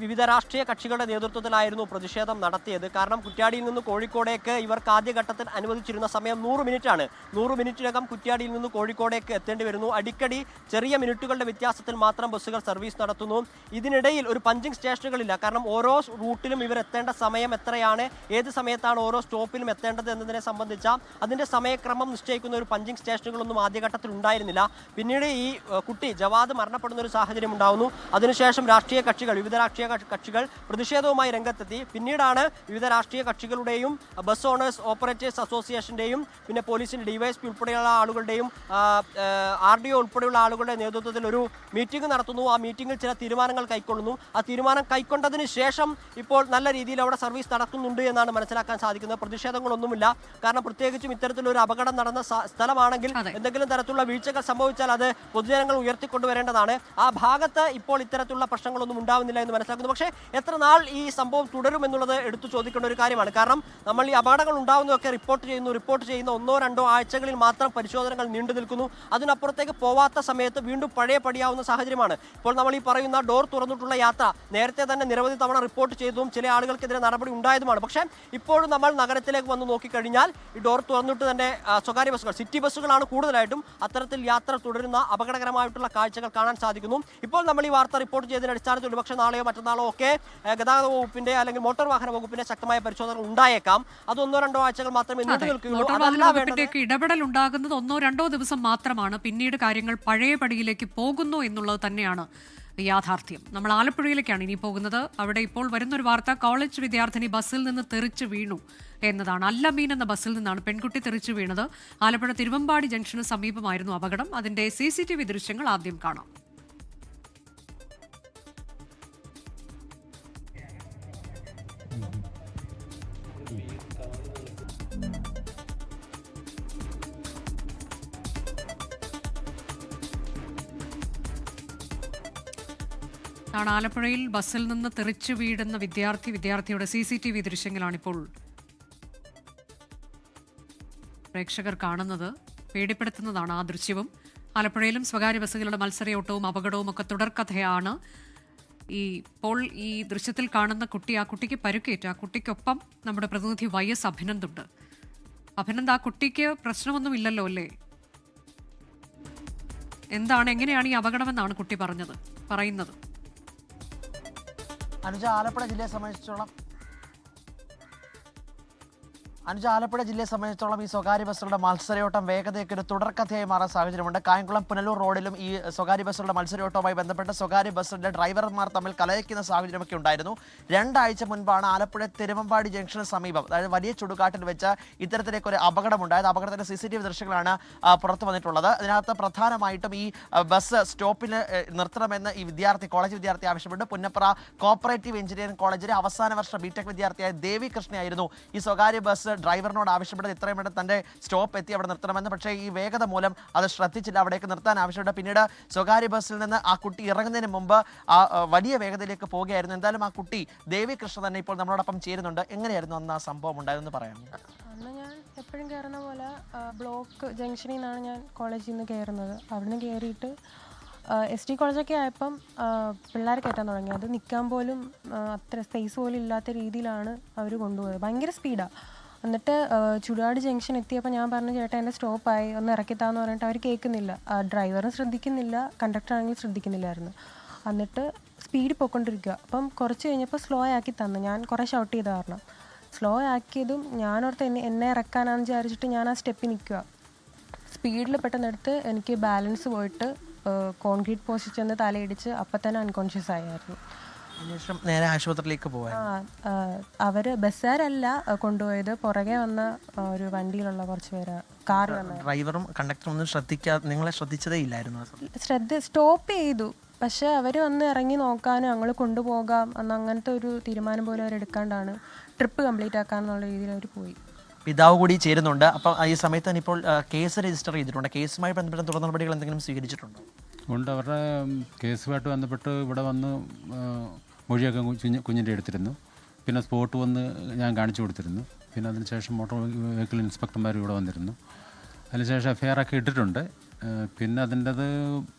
വിവിധ രാഷ്ട്രീയ കക്ഷികളുടെ നേതൃത്വത്തിലായിരുന്നു പ്രതിഷേധം നടത്തിയത്. കാരണം കുറ്റ്യാടിയിൽ നിന്ന് കോഴിക്കോടേക്ക് ഇവർക്ക് ആദ്യഘട്ടത്തിൽ അനുവദിച്ചിരുന്ന സമയം 100 മിനിറ്റാണ്. 100 മിനിറ്റിനകം കുറ്റ്യാടിയിൽ നിന്ന് കോഴിക്കോടേക്ക് എത്തേണ്ടി വരുന്നു. അടിക്കടി ചെറിയ മിനിറ്റുകളുടെ വ്യത്യാസത്തിൽ മാത്രം ബസ്സുകൾ സർവീസ് നടത്തുന്നു. ഇതിനിടയിൽ ഒരു പഞ്ചിങ് സ്റ്റേഷനുകളില്ല. കാരണം ഓരോ റൂട്ടിലും ഇവർ എത്തേണ്ട സമയം എത്രയാണ്, ഏത് സമയത്താണ് ഓരോ സ്റ്റോപ്പിലും എത്തേണ്ടത് എന്നതിനെ സംബന്ധിച്ച അതിൻ്റെ സമയക്രമം നിശ്ചയിക്കുന്ന ഒരു പഞ്ചിങ് സ്റ്റേഷനുകളൊന്നും ആദ്യഘട്ടത്തിൽ ഉണ്ടായിരുന്നില്ല. പിന്നീട് ഈ കുട്ടി ജവാദ് മരണപ്പെടുന്ന ഒരു സാഹചര്യം ഉണ്ടാകുന്നു. അതിനുശേഷം വിവിധ രാഷ്ട്രീയ കക്ഷികൾ പ്രതിഷേധവുമായി രംഗത്തെത്തി. പിന്നീടാണ് വിവിധ രാഷ്ട്രീയ കക്ഷികളുടെയും ബസ് ഓണേഴ്സ് ഓപ്പറേറ്റേഴ്സ് അസോസിയേഷൻ്റെയും പിന്നെ പോലീസിൻ്റെ ഡിവൈഎസ്പി ഉൾപ്പെടെയുള്ള ആളുകളുടെയും RDO ഉൾപ്പെടെയുള്ള ആളുകളുടെ നേതൃത്വത്തിൽ ഒരു മീറ്റിംഗ് നടത്തുന്നു. ആ മീറ്റിംഗിൽ ചില തീരുമാനങ്ങൾ കൈക്കൊള്ളുന്നു. ആ തീരുമാനം കൈക്കൊണ്ടതിന് ശേഷം ഇപ്പോൾ നല്ല രീതിയിൽ അവിടെ സർവീസ് നടക്കുന്നുണ്ട് എന്നാണ് മനസ്സിലാക്കാൻ സാധിക്കുന്നത്. പ്രതിഷേധങ്ങളൊന്നുമില്ല. കാരണം പ്രത്യേകിച്ചും ഇത്തരത്തിലൊരു അപകടം നടന്ന സ്ഥലമാണെങ്കിൽ എന്തെങ്കിലും തരത്തിലുള്ള വീഴ്ചകൾ സംഭവിച്ചാൽ അത് പൊതുജനങ്ങൾ ഉയർത്തിക്കൊണ്ടുവരേണ്ടതാണ്. ആ ഭാഗത്ത് ഇപ്പോൾ ഇത്തരത്തിലുള്ള പ്രശ്നങ്ങളൊന്നും ഉണ്ടാവുന്നില്ല എന്ന് മനസ്സിലാക്കുന്നു. പക്ഷേ എത്ര നാൾ ഈ സംഭവം തുടരും എന്നുള്ളത് എടുത്തു ചോദിക്കേണ്ട ഒരു കാര്യമാണ്. കാരണം നമ്മൾ ഈ അപകടങ്ങൾ ഉണ്ടാവുന്നതൊക്കെ റിപ്പോർട്ട് ചെയ്യുന്ന 1 or 2 ആഴ്ചകളിൽ മാത്രം പരിശോധനകൾ നീണ്ടു നിൽക്കുന്നു. അതിനപ്പുറത്തേക്ക് പോവാത്ത സമയത്ത് വീണ്ടും പഴയ പടിയാവുന്ന സാഹചര്യമാണ്. ഇപ്പോൾ നമ്മൾ ഈ പറയുന്ന ഡോർ തുറന്നിട്ടുള്ള യാത്ര നേരത്തെ തന്നെ നിരവധി തവണ റിപ്പോർട്ട് ചെയ്തതും ചില ആളുകൾക്കെതിരെ നടപടി ഉണ്ടായതുമാണ്. പക്ഷേ ഇപ്പോഴും നമ്മൾ നഗരത്തിലേക്ക് വന്ന് നോക്കിക്കഴിഞ്ഞാൽ ഈ ഡോർ തുറന്നിട്ട് തന്നെ സ്വകാര്യ ബസ്സുകൾ, സിറ്റി ബസ്സുകളാണ് കൂടുതലായിട്ടും അത്തരത്തിൽ യാത്ര തുടരുന്ന അപകടകരമായിട്ടുള്ള കാഴ്ച കാഴ്ചകൾ കാണാൻ സാധിക്കുന്നു. ഇപ്പോൾ നമ്മൾ ഈ വാർത്ത റിപ്പോർട്ട് ചെയ്തതിന്റെ അടിസ്ഥാനത്തിൽ ഒരുപക്ഷെ നാളെയോ മറ്റന്നാളോ ഒക്കെ ഗതാഗത വകുപ്പിന്റെ അല്ലെങ്കിൽ മോട്ടോർ വാഹന വകുപ്പിന്റെ ശക്തമായ പരിശോധന ഉണ്ടായേക്കാം. അത് 1-2 ആഴ്ചകൾ മാത്രമേ നീണ്ടു നിൽക്കുകയുള്ളൂ. മോട്ടോർ വാഹന വകുപ്പിന്റെയൊക്കെ ഇടപെടൽ ഉണ്ടാകുന്നത് 1-2 ദിവസം മാത്രമാണ്. പിന്നീട് കാര്യങ്ങൾ പഴയ പടിയിലേക്ക് പോകുന്നു എന്നുള്ളത് തന്നെയാണ് യാഥാർത്ഥ്യം. നമ്മൾ ആലപ്പുഴയിലേക്കാണ് ഇനി പോകുന്നത്. അവിടെ ഇപ്പോൾ വരുന്നൊരു വാർത്ത, കോളേജ് വിദ്യാർത്ഥിനി ബസ്സിൽ നിന്ന് തെറിച്ച് വീണു എന്നതാണ്. അല്ലമീൻ എന്ന ബസ്സിൽ നിന്നാണ് പെൺകുട്ടി തെറിച്ച് വീണത്. ആലപ്പുഴ തിരുവമ്പാടി ജംഗ്ഷന് സമീപമായിരുന്നു അപകടം. അതിന്റെ CCTV ദൃശ്യങ്ങൾ ആദ്യം കാണാം. ആലപ്പുഴയിൽ ബസ്സിൽ നിന്ന് തെറിച്ചു വീഴുന്ന വിദ്യാർത്ഥിയുടെ CCTV ദൃശ്യങ്ങളാണിപ്പോൾ പ്രേക്ഷകർ കാണുന്നത്. പേടിപ്പെടുത്തുന്നതാണ് ആ ദൃശ്യവും. ആലപ്പുഴയിലും സ്വകാര്യ ബസ്സുകളുടെ മത്സരയോട്ടവും അപകടവും ഒക്കെ തുടർക്കഥയാണ്. ഇപ്പോൾ ഈ ദൃശ്യത്തിൽ കാണുന്ന കുട്ടി, ആ കുട്ടിക്ക് പരുക്കേറ്റു. ആ കുട്ടിക്കൊപ്പം നമ്മുടെ പ്രതിനിധി YS അഭിനന്ദ് ഉണ്ട്. അഭിനന്ദ്, ആ കുട്ടിക്ക് പ്രശ്നമൊന്നുമില്ലല്ലോ അല്ലേ? എങ്ങനെയാണ് ഈ അപകടമെന്നാണ് കുട്ടി പറയുന്നത്? അനുജ, ആലപ്പുഴ ജില്ലയെ സംബന്ധിച്ചിടത്തോളം ഈ സ്വകാര്യ ബസ്സുകളുടെ മത്സരയോട്ടം വേഗതയ്ക്ക് ഒരു തുടർക്കഥയായി മാറാൻ സാഹചര്യമുണ്ട്. കായംകുളം പുനലൂർ റോഡിലും ഈ സ്വകാര്യ ബസ്സുകളുടെ മത്സരയോട്ടവുമായി ബന്ധപ്പെട്ട് സ്വകാര്യ ബസ്സിന്റെ ഡ്രൈവർമാർ തമ്മിൽ കലഹിക്കുന്ന സാഹചര്യമൊക്കെ ഉണ്ടായിരുന്നു. 2 ആഴ്ച മുൻപാണ് ആലപ്പുഴ തിരുവമ്പാടി ജംഗ്ഷന് സമീപം, അതായത് വലിയ ചുടുകാട്ടിൽ വെച്ച് ഇത്തരത്തിലേക്ക് ഒരു അപകടമുണ്ടായത്. അപകടത്തിന്റെ CCTV ദൃശ്യങ്ങളാണ് പുറത്തു വന്നിട്ടുള്ളത്. ഇതിനകത്ത് പ്രധാനമായിട്ടും ഈ ബസ് സ്റ്റോപ്പിൽ നിർത്തണമെന്ന് ഈ കോളേജ് വിദ്യാർത്ഥി ആവശ്യപ്പെട്ടു. പുന്നപ്ര കോപ്പറേറ്റീവ് എഞ്ചിനീയറിംഗ് കോളേജിലെ അവസാന വർഷ BTech വിദ്യാർത്ഥിയായ ദേവി കൃഷ്ണയായിരുന്നു ഈ സ്വകാര്യ ബസ് ഡ്രൈവറിനോട് ആവശ്യപ്പെട്ടത് എത്രയും പെട്ടെന്ന് തന്റെ സ്റ്റോപ്പ് എത്തി അവിടെ നിർത്തണമെന്ന്. പക്ഷേ ഈ വേഗത മൂലം അത് ശ്രദ്ധിച്ചില്ല, അവിടേക്ക് നിർത്താൻ ആവശ്യപ്പെട്ടു. പിന്നീട് സ്വകാര്യ ബസ്സിൽ നിന്ന് ആ കുട്ടി ഇറങ്ങുന്നതിന് മുമ്പ് ആ വലിയ വേഗതയിലേക്ക് പോവുകയായിരുന്നു. എന്തായാലും ആ കുട്ടി ദേവി കൃഷ്ണ തന്നെ ഇപ്പോൾ നമ്മളോടൊപ്പം ചേരുന്നുണ്ട്. എങ്ങനെയായിരുന്നു അന്ന് ആ സംഭവം ഉണ്ടായതെന്ന് പറയാം? അന്ന് ഞാൻ എപ്പോഴും കയറുന്ന പോലെ ബ്ലോക്ക് ജംഗ്ഷനിൽ നിന്നാണ് ഞാൻ കോളേജിൽ നിന്ന് കയറുന്നത്. അവിടുന്ന് കയറിയിട്ട് SD കോളേജൊക്കെ ആയപ്പം പിള്ളേരെ കയറ്റാൻ തുടങ്ങി. അത് നിൽക്കാൻ പോലും അത്ര സ്പേസ് പോലും ഇല്ലാത്ത രീതിയിലാണ് അവർ കൊണ്ടുപോയത്. ഭയങ്കര സ്പീഡാണ്. എന്നിട്ട് ചുടുകാട് ജംഗ്ഷൻ എത്തിയപ്പോൾ ഞാൻ പറഞ്ഞു, ചേട്ടാ എൻ്റെ സ്റ്റോപ്പായി, ഒന്ന് ഇറക്കിത്താന്ന് പറഞ്ഞിട്ട് അവർ കേൾക്കുന്നില്ല. ഡ്രൈവറും ശ്രദ്ധിക്കുന്നില്ല, കണ്ടക്ടർ ആണെങ്കിലും ശ്രദ്ധിക്കുന്നില്ലായിരുന്നു. എന്നിട്ട് സ്പീഡിൽ പോയിക്കൊണ്ടിരിക്കുക. അപ്പം കുറച്ച് കഴിഞ്ഞപ്പോൾ സ്ലോ ആക്കി തന്നു. ഞാൻ കുറേ ഷൗട്ട് ചെയ്ത കാരണം സ്ലോ ആക്കിയതും ഞാനോർത്ത് എന്നെ ഇറക്കാനാണെന്ന് വിചാരിച്ചിട്ട് ഞാൻ ആ സ്റ്റെപ്പിൽ നിൽക്കുക. സ്പീഡിൽ പെട്ടെന്നെടുത്ത് എനിക്ക് ബാലൻസ് പോയിട്ട് കോൺക്രീറ്റ് പോസ്റ്റിൽ ചെന്ന് തലയിടിച്ച് അപ്പം തന്നെ അൺകോൺഷ്യസ് ആയിരുന്നു. അതിനുശേഷം നേരെ ആശുപത്രിയിലേക്ക് പോകാൻ അവർ ബസ്സുകാരല്ല കൊണ്ടുപോയത്, പുറകെ വന്ന ഒരു വണ്ടിയിലുള്ള കുറച്ച് പേര് കാർ വന്ന ഡ്രൈവറും കണ്ടക്ടറും ഒന്നും നിങ്ങളെ ശ്രദ്ധിച്ചതേ ഇല്ലായിരുന്നു. സ്റ്റോപ്പ് ചെയ്തു, പക്ഷെ അവർ വന്ന് ഇറങ്ങി നോക്കാനും ഞങ്ങൾ കൊണ്ടുപോകാം അങ്ങനത്തെ ഒരു തീരുമാനം പോലും അവരെടുക്കാണ്ടാണ് ട്രിപ്പ് കംപ്ലീറ്റ് ആക്കാന്നുള്ള രീതിയിൽ അവർ പോയി. പിതാവ് കൂടി ചേരുന്നുണ്ട്. അപ്പം ഈ സമയത്ത് തന്നെ ഇപ്പോൾ കേസ് രജിസ്റ്റർ ചെയ്തിട്ടുണ്ട്. കേസുമായി ബന്ധപ്പെട്ട തുടർ നടപടികൾ എന്തെങ്കിലും സ്വീകരിച്ചിട്ടുണ്ടോ? ഉണ്ട്. അവരുടെ കേസുമായിട്ട് ബന്ധപ്പെട്ട് ഇവിടെ വന്ന് മൊഴിയൊക്കെ കുഞ്ഞിൻ്റെ എടുത്തിരുന്നു. പിന്നെ സ്പോട്ട് വന്ന് ഞാൻ കാണിച്ചു കൊടുത്തിരുന്നു. പിന്നെ അതിനുശേഷം മോട്ടോർ വെഹിക്കിൾ ഇൻസ്പെക്ടർമാർ ഇവിടെ വന്നിരുന്നു. അതിനുശേഷം FIR ഒക്കെ ഇട്ടിട്ടുണ്ട്. പിന്നെ അതിൻ്റെത്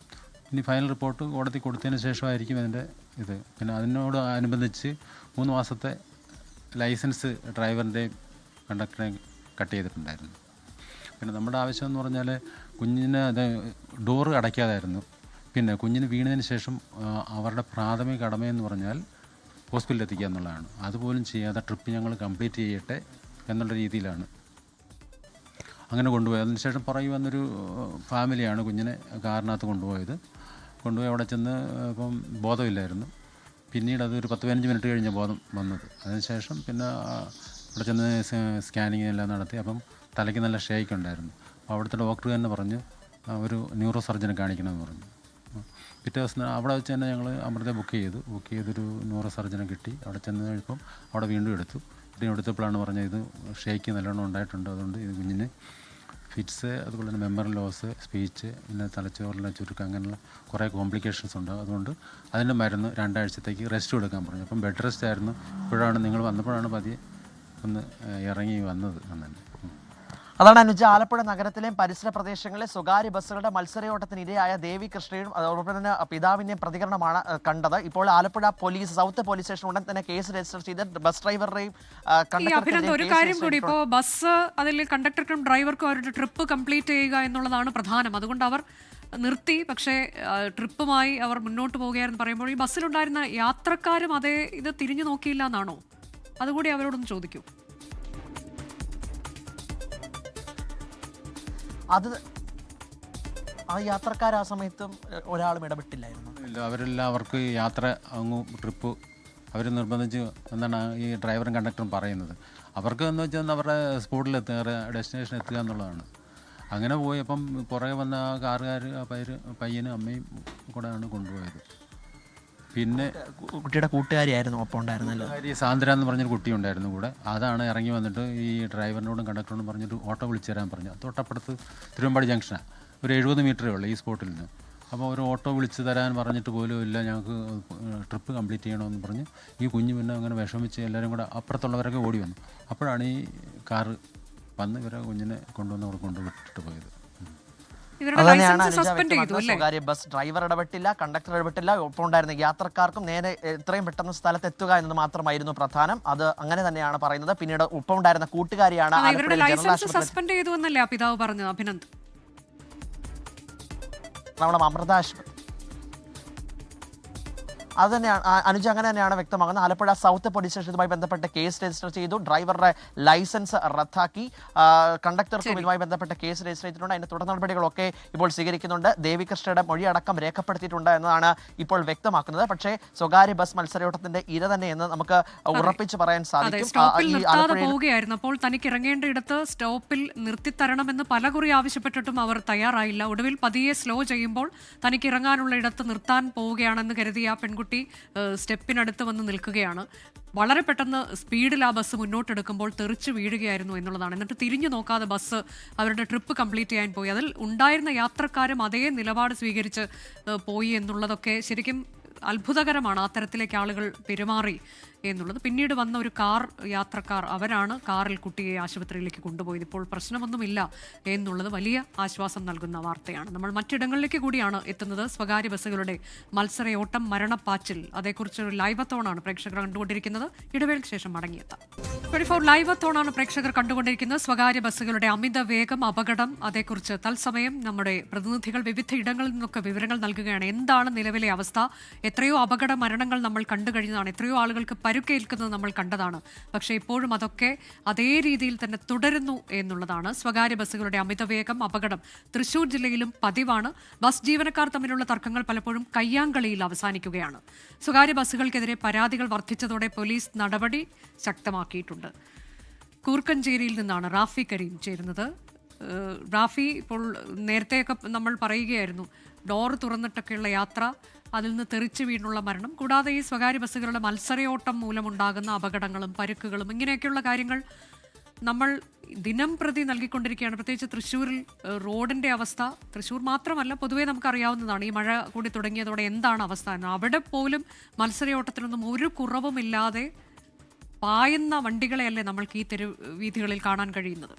ഇനി ഫൈനൽ റിപ്പോർട്ട് കോടതി കൊടുത്തതിന് ശേഷമായിരിക്കും അതിൻ്റെ ഇത്. പിന്നെ അതിനോട് അനുബന്ധിച്ച് 3 മാസത്തെ ലൈസൻസ് ഡ്രൈവറിൻ്റെയും കണ്ടക്ടറെയും കട്ട് ചെയ്തിട്ടുണ്ടായിരുന്നു. പിന്നെ നമ്മുടെ ആവശ്യം എന്ന് പറഞ്ഞാൽ കുഞ്ഞിന് അത് ഡോറ് അടയ്ക്കാതായിരുന്നു. പിന്നെ കുഞ്ഞിന് വീണതിന് ശേഷം അവരുടെ പ്രാഥമിക കടമയെന്ന് പറഞ്ഞാൽ ഹോസ്പിറ്റലിൽ എത്തിക്കുക എന്നുള്ളതാണ്. അതുപോലും ചെയ്യാതെ ട്രിപ്പ് ഞങ്ങൾ കംപ്ലീറ്റ് ചെയ്യട്ടെ എന്നുള്ള രീതിയിലാണ് അങ്ങനെ കൊണ്ടുപോയത്. അതിനുശേഷം പുറകെ വന്നൊരു ഫാമിലിയാണ് കുഞ്ഞിനെ കാറിനകത്ത് കൊണ്ടുപോയി അവിടെ ചെന്ന് ഇപ്പം ബോധമില്ലായിരുന്നു. പിന്നീട് അതൊരു 10-15 മിനിറ്റ് കഴിഞ്ഞ് ബോധം വന്നത്. അതിനുശേഷം പിന്നെ അവിടെ ചെന്ന് സ്കാനിങ് എല്ലാം നടത്തി. അപ്പം തലയ്ക്ക് നല്ല ഷേക്ക് ഉണ്ടായിരുന്നു. അപ്പോൾ അവിടുത്തെ ഡോക്ടർ തന്നെ പറഞ്ഞു ഒരു ന്യൂറോ സർജനെ കാണിക്കണമെന്ന് പറഞ്ഞു. പിറ്റേ ദിവസം അവിടെ വെച്ച് തന്നെ ഞങ്ങൾ അമൃത ബുക്ക് ചെയ്തൊരു ന്യൂറോ സർജനെ കിട്ടി. അവിടെ ചെന്ന് കഴിയുമ്പം അവിടെ വീണ്ടും എടുത്തപ്പോഴാണ് പറഞ്ഞത് ഇത് ഷേക്ക് നല്ലോണം ഉണ്ടായിട്ടുണ്ട്, അതുകൊണ്ട് ഇത് കുഞ്ഞിന് ഫിറ്റ്സ്, അതുപോലെ തന്നെ മെമ്മറി ലോസ്, സ്പീച്ച്, പിന്നെ തലച്ചോറിലെ ചുരുക്കം, അങ്ങനെയുള്ള കുറേ കോംപ്ലിക്കേഷൻസ് ഉണ്ട്. അതുകൊണ്ട് അതിൻ്റെ മരുന്ന് 2 ആഴ്ചത്തേക്ക് റെസ്റ്റ് കൊടുക്കാൻ പറഞ്ഞു. അപ്പം ബെഡ് റെസ്റ്റ് ആയിരുന്നു. ഇപ്പോഴാണ് നിങ്ങൾ വന്നപ്പോഴാണ് പതിയെ ഒന്ന് ഇറങ്ങി വന്നത് തന്നെ. അതാണ് അനുജ, ആലപ്പുഴ നഗരത്തിലെയും പരിസര പ്രദേശങ്ങളിലെ സ്വകാര്യ ബസ്സുകളുടെ മത്സരയോട്ടത്തിന് ഇരയായ ദേവി കൃഷ്ണയും അതോടൊപ്പം തന്നെ പിതാവിൻ്റെയും പ്രതികരണമാണ് കണ്ടത്. ഇപ്പോൾ Alappuzha police south police station ഉടൻ തന്നെ കേസ് രജിസ്റ്റർ ചെയ്ത് ബസ് ഡ്രൈവറുടെയും ഒരു കാര്യം കൂടി, ഇപ്പോൾ ബസ് അതിൽ കണ്ടക്ടർക്കും ഡ്രൈവർക്കും അവരുടെ ട്രിപ്പ് കംപ്ലീറ്റ് ചെയ്യുക എന്നുള്ളതാണ് പ്രധാനം. അതുകൊണ്ട് അവർ നിർത്തി. പക്ഷേ ട്രിപ്പുമായി അവർ മുന്നോട്ട് പോവുകയാണെന്ന് പറയുമ്പോൾ ഈ ബസ്സിലുണ്ടായിരുന്ന യാത്രക്കാരും അതേ ഇത് തിരിഞ്ഞു നോക്കിയില്ല എന്നാണോ? അതുകൂടി അവരോടൊന്ന് ചോദിക്കൂ. അത് ആ യാത്രക്കാർ ആ സമയത്തും ഒരാളും ഇടപെട്ടില്ലായിരുന്നു. ഇല്ല, അവരെല്ലാം അവർക്ക് യാത്ര അങ്ങ് ട്രിപ്പ് അവർ നിർബന്ധിച്ച് എന്താണ് ഈ ഡ്രൈവറും കണ്ടക്ടറും പറയുന്നത്. അവർക്ക് എന്ന് വെച്ചാൽ അവരുടെ സ്പോട്ടിലെത്തുക, ഡെസ്റ്റിനേഷൻ എത്തുക എന്നുള്ളതാണ്. അങ്ങനെ പോയി അപ്പം പുറകെ വന്ന ആ കാറുകാർ ആ പയ്യനും അമ്മയും കൂടെയാണ് കൊണ്ടുപോയത്. പിന്നെ കുട്ടിയുടെ കൂട്ടുകാരിയായിരുന്നു ഒപ്പം ഉണ്ടായിരുന്നല്ലോ. ഈ സാന്ദ്ര എന്ന് പറഞ്ഞൊരു കുട്ടി ഉണ്ടായിരുന്നു കൂടെ. അതാണ് ഇറങ്ങി വന്നിട്ട് ഈ ഡ്രൈവറിനോടും കണ്ടക്ടറിനോടും പറഞ്ഞിട്ട് ഓട്ടോ വിളിച്ചു തരാൻ പറഞ്ഞു. തൊട്ടപ്പുറത്ത് തിരുവമ്പാടി ജംഗ്ഷനാണ്, ഒരു 70 മീറ്ററേ ഉള്ളൂ ഈ സ്പോട്ടിൽ നിന്ന്. അപ്പോൾ ഒരു ഓട്ടോ വിളിച്ച് തരാൻ പറഞ്ഞിട്ട് പോലും ഇല്ല, ഞങ്ങൾക്ക് ട്രിപ്പ് കംപ്ലീറ്റ് ചെയ്യണമെന്ന് പറഞ്ഞ് ഈ കുഞ്ഞ് പിന്നെ അങ്ങനെ വിഷമിച്ച് എല്ലാവരും കൂടെ അപ്പുറത്തുള്ളവരൊക്കെ ഓടി വന്നു. അപ്പോഴാണ് ഈ കാറ് വന്ന് ഇവരെ കുഞ്ഞിനെ കൊണ്ടുവന്ന് അവിടെ കൊണ്ടുവിട്ടിട്ട് പോയത്. സ്വകാര്യ ബസ് ഡ്രൈവർ ഇടപെട്ടില്ല, കണ്ടക്ടർ ഇടപെട്ടില്ല, ഒപ്പം ഉണ്ടായിരുന്ന യാത്രക്കാർക്കും നേരെ എത്രയും പെട്ടെന്ന് സ്ഥലത്തെത്തുക എന്നത് മാത്രമായിരുന്നു പ്രധാനം. അത് അങ്ങനെ തന്നെയാണ് പറയുന്നത്. പിന്നീട് ഒപ്പം ഉണ്ടായിരുന്ന കൂട്ടുകാരിയാണ് സസ്പെൻഡ് ചെയ്തു എന്നല്ലേ പിതാവ് പറഞ്ഞത് അഭിനന്ദ്? നമ്മുടെ അമൃത ആശുപത്രി അത് തന്നെയാണ് അനുജ, അങ്ങനെ തന്നെയാണ് വ്യക്തമാകുന്നത്. ആലപ്പുഴ സൗത്ത് പോലീസ് സ്റ്റേഷനുമായി ബന്ധപ്പെട്ട് കേസ് രജിസ്റ്റർ ചെയ്തു. ഡ്രൈവറുടെ ലൈസൻസ് റദ്ദാക്കി. കണ്ടക്ടർക്കും ഇതുമായി ബന്ധപ്പെട്ട് കേസ് രജിസ്റ്റർ ചെയ്തിട്ടുണ്ട്. അതിന്റെ തുടർ നടപടികളൊക്കെ ഇപ്പോൾ സ്വീകരിക്കുന്നുണ്ട്. ദേവികൃഷ്ണയുടെ മൊഴിയടക്കം രേഖപ്പെടുത്തിയിട്ടുണ്ട് എന്നതാണ് ഇപ്പോൾ വ്യക്തമാക്കുന്നത്. പക്ഷേ സ്വകാര്യ ബസ് മത്സരയോട്ടത്തിന്റെ ഇര തന്നെ എന്ന് നമുക്ക് ഉറപ്പിച്ച് പറയാൻ സാധിക്കും. പോവുകയായിരുന്നു അപ്പോൾ തനിക്ക് ഇറങ്ങേണ്ടയിടത്ത് സ്റ്റോപ്പിൽ നിർത്തിത്തരണമെന്ന് പലകുറി ആവശ്യപ്പെട്ടിട്ടും അവർ തയ്യാറായില്ല. ഒടുവിൽ പതിയെ സ്ലോ ചെയ്യുമ്പോൾ തനിക്ക് ഇറങ്ങാനുള്ള ഇടത്ത് നിർത്താൻ പോവുകയാണെന്ന് കരുതിയ ആ പെൺകുട്ടി സ്റ്റെപ്പിനടുത്ത് വന്ന് നിൽക്കുകയാണ്. വളരെ പെട്ടെന്ന് സ്പീഡിൽ ആ ബസ് മുന്നോട്ടെടുക്കുമ്പോൾ തെറിച്ച് വീഴുകയായിരുന്നു എന്നുള്ളതാണ്. എന്നിട്ട് തിരിഞ്ഞു നോക്കാതെ ബസ് അവരുടെ ട്രിപ്പ് കംപ്ലീറ്റ് ചെയ്യാൻ പോയി. അതിൽ ഉണ്ടായിരുന്ന യാത്രക്കാരും അതേ നിലപാട് സ്വീകരിച്ച് പോയി എന്നുള്ളതൊക്കെ ശരിക്കും അത്ഭുതകരമാണ്. ആ തരത്തിലേക്ക് ആളുകൾ പെരുമാറി എന്നുള്ളത്. പിന്നീട് വന്ന ഒരു കാർ യാത്രക്കാർ, അവരാണ് കാറിൽ കുട്ടിയെ ആശുപത്രിയിലേക്ക് കൊണ്ടുപോയത്. ഇപ്പോൾ പ്രശ്നമൊന്നുമില്ല എന്നുള്ളത് വലിയ ആശ്വാസം നൽകുന്ന വാർത്തയാണ്. നമ്മൾ മറ്റിടങ്ങളിലേക്ക് കൂടിയാണ് എത്തുന്നത്. സ്വകാര്യ ബസ്സുകളുടെ മത്സരയോട്ടം, മരണപ്പാച്ചിൽ, അതേക്കുറിച്ചൊരു ലൈവത്തോണാണ് പ്രേക്ഷകർ കണ്ടുകൊണ്ടിരിക്കുന്നത്. ഇടവേളയ്ക്ക് ശേഷം മടങ്ങിയെത്താം. 24 ലൈവത്തോണാണ് പ്രേക്ഷകർ കണ്ടുകൊണ്ടിരിക്കുന്നത്. സ്വകാര്യ ബസ്സുകളുടെ അമിത വേഗം, അപകടം, അതേക്കുറിച്ച് തത്സമയം നമ്മുടെ പ്രതിനിധികൾ വിവിധ ഇടങ്ങളിൽ നിന്നൊക്കെ വിവരങ്ങൾ നൽകുകയാണ്. എന്താണ് നിലവിലെ അവസ്ഥ? എത്രയോ അപകട മരണങ്ങൾ നമ്മൾ കണ്ടു കഴിഞ്ഞതാണ്. എത്രയോ ആളുകൾക്ക് പരുക്കേൽക്കുന്നത് നമ്മൾ കണ്ടതാണ്. പക്ഷേ ഇപ്പോഴും അതൊക്കെ അതേ രീതിയിൽ തന്നെ തുടരുന്നു എന്നുള്ളതാണ്. സ്വകാര്യ ബസ്സുകളുടെ അമിതവേഗം, അപകടം തൃശൂർ ജില്ലയിലും പതിവാണ്. ബസ് ജീവനക്കാർ തമ്മിലുള്ള തർക്കങ്ങൾ പലപ്പോഴും കയ്യാങ്കളിയിൽ അവസാനിക്കുകയാണ്. സ്വകാര്യ ബസ്സുകൾക്കെതിരെ പരാതികൾ വർദ്ധിച്ചതോടെ പോലീസ് നടപടി ശക്തമാക്കിയിട്ടുണ്ട്. കൂർക്കഞ്ചേരിയിൽ നിന്നാണ് റാഫി കരീം ചേരുന്നത്. റാഫി, ഇപ്പോൾ നേരത്തെയൊക്കെ നമ്മൾ പറയുകയായിരുന്നു, ഡോർ തുറന്നിട്ടൊക്കെയുള്ള യാത്ര, അതിൽ നിന്ന് തെറിച്ചു വീണുള്ള മരണം, കൂടാതെ ഈ സ്വകാര്യ ബസ്സുകളുടെ മത്സരയോട്ടം മൂലമുണ്ടാകുന്ന അപകടങ്ങളും പരുക്കുകളും, ഇങ്ങനെയൊക്കെയുള്ള കാര്യങ്ങൾ നമ്മൾ ദിനം പ്രതി നൽകിക്കൊണ്ടിരിക്കുകയാണ്. പ്രത്യേകിച്ച് തൃശ്ശൂരിൽ റോഡിൻ്റെ അവസ്ഥ, തൃശ്ശൂർ മാത്രമല്ല പൊതുവേ നമുക്കറിയാവുന്നതാണ്. ഈ മഴ കൂടി തുടങ്ങിയതോടെ എന്താണ് അവസ്ഥ എന്ന്. അവിടെ പോലും മത്സരയോട്ടത്തിനൊന്നും ഒരു കുറവുമില്ലാതെ പായുന്ന വണ്ടികളെയല്ലേ നമ്മൾക്ക് ഈ തെരുവീഥികളിൽ കാണാൻ കഴിയുന്നത്.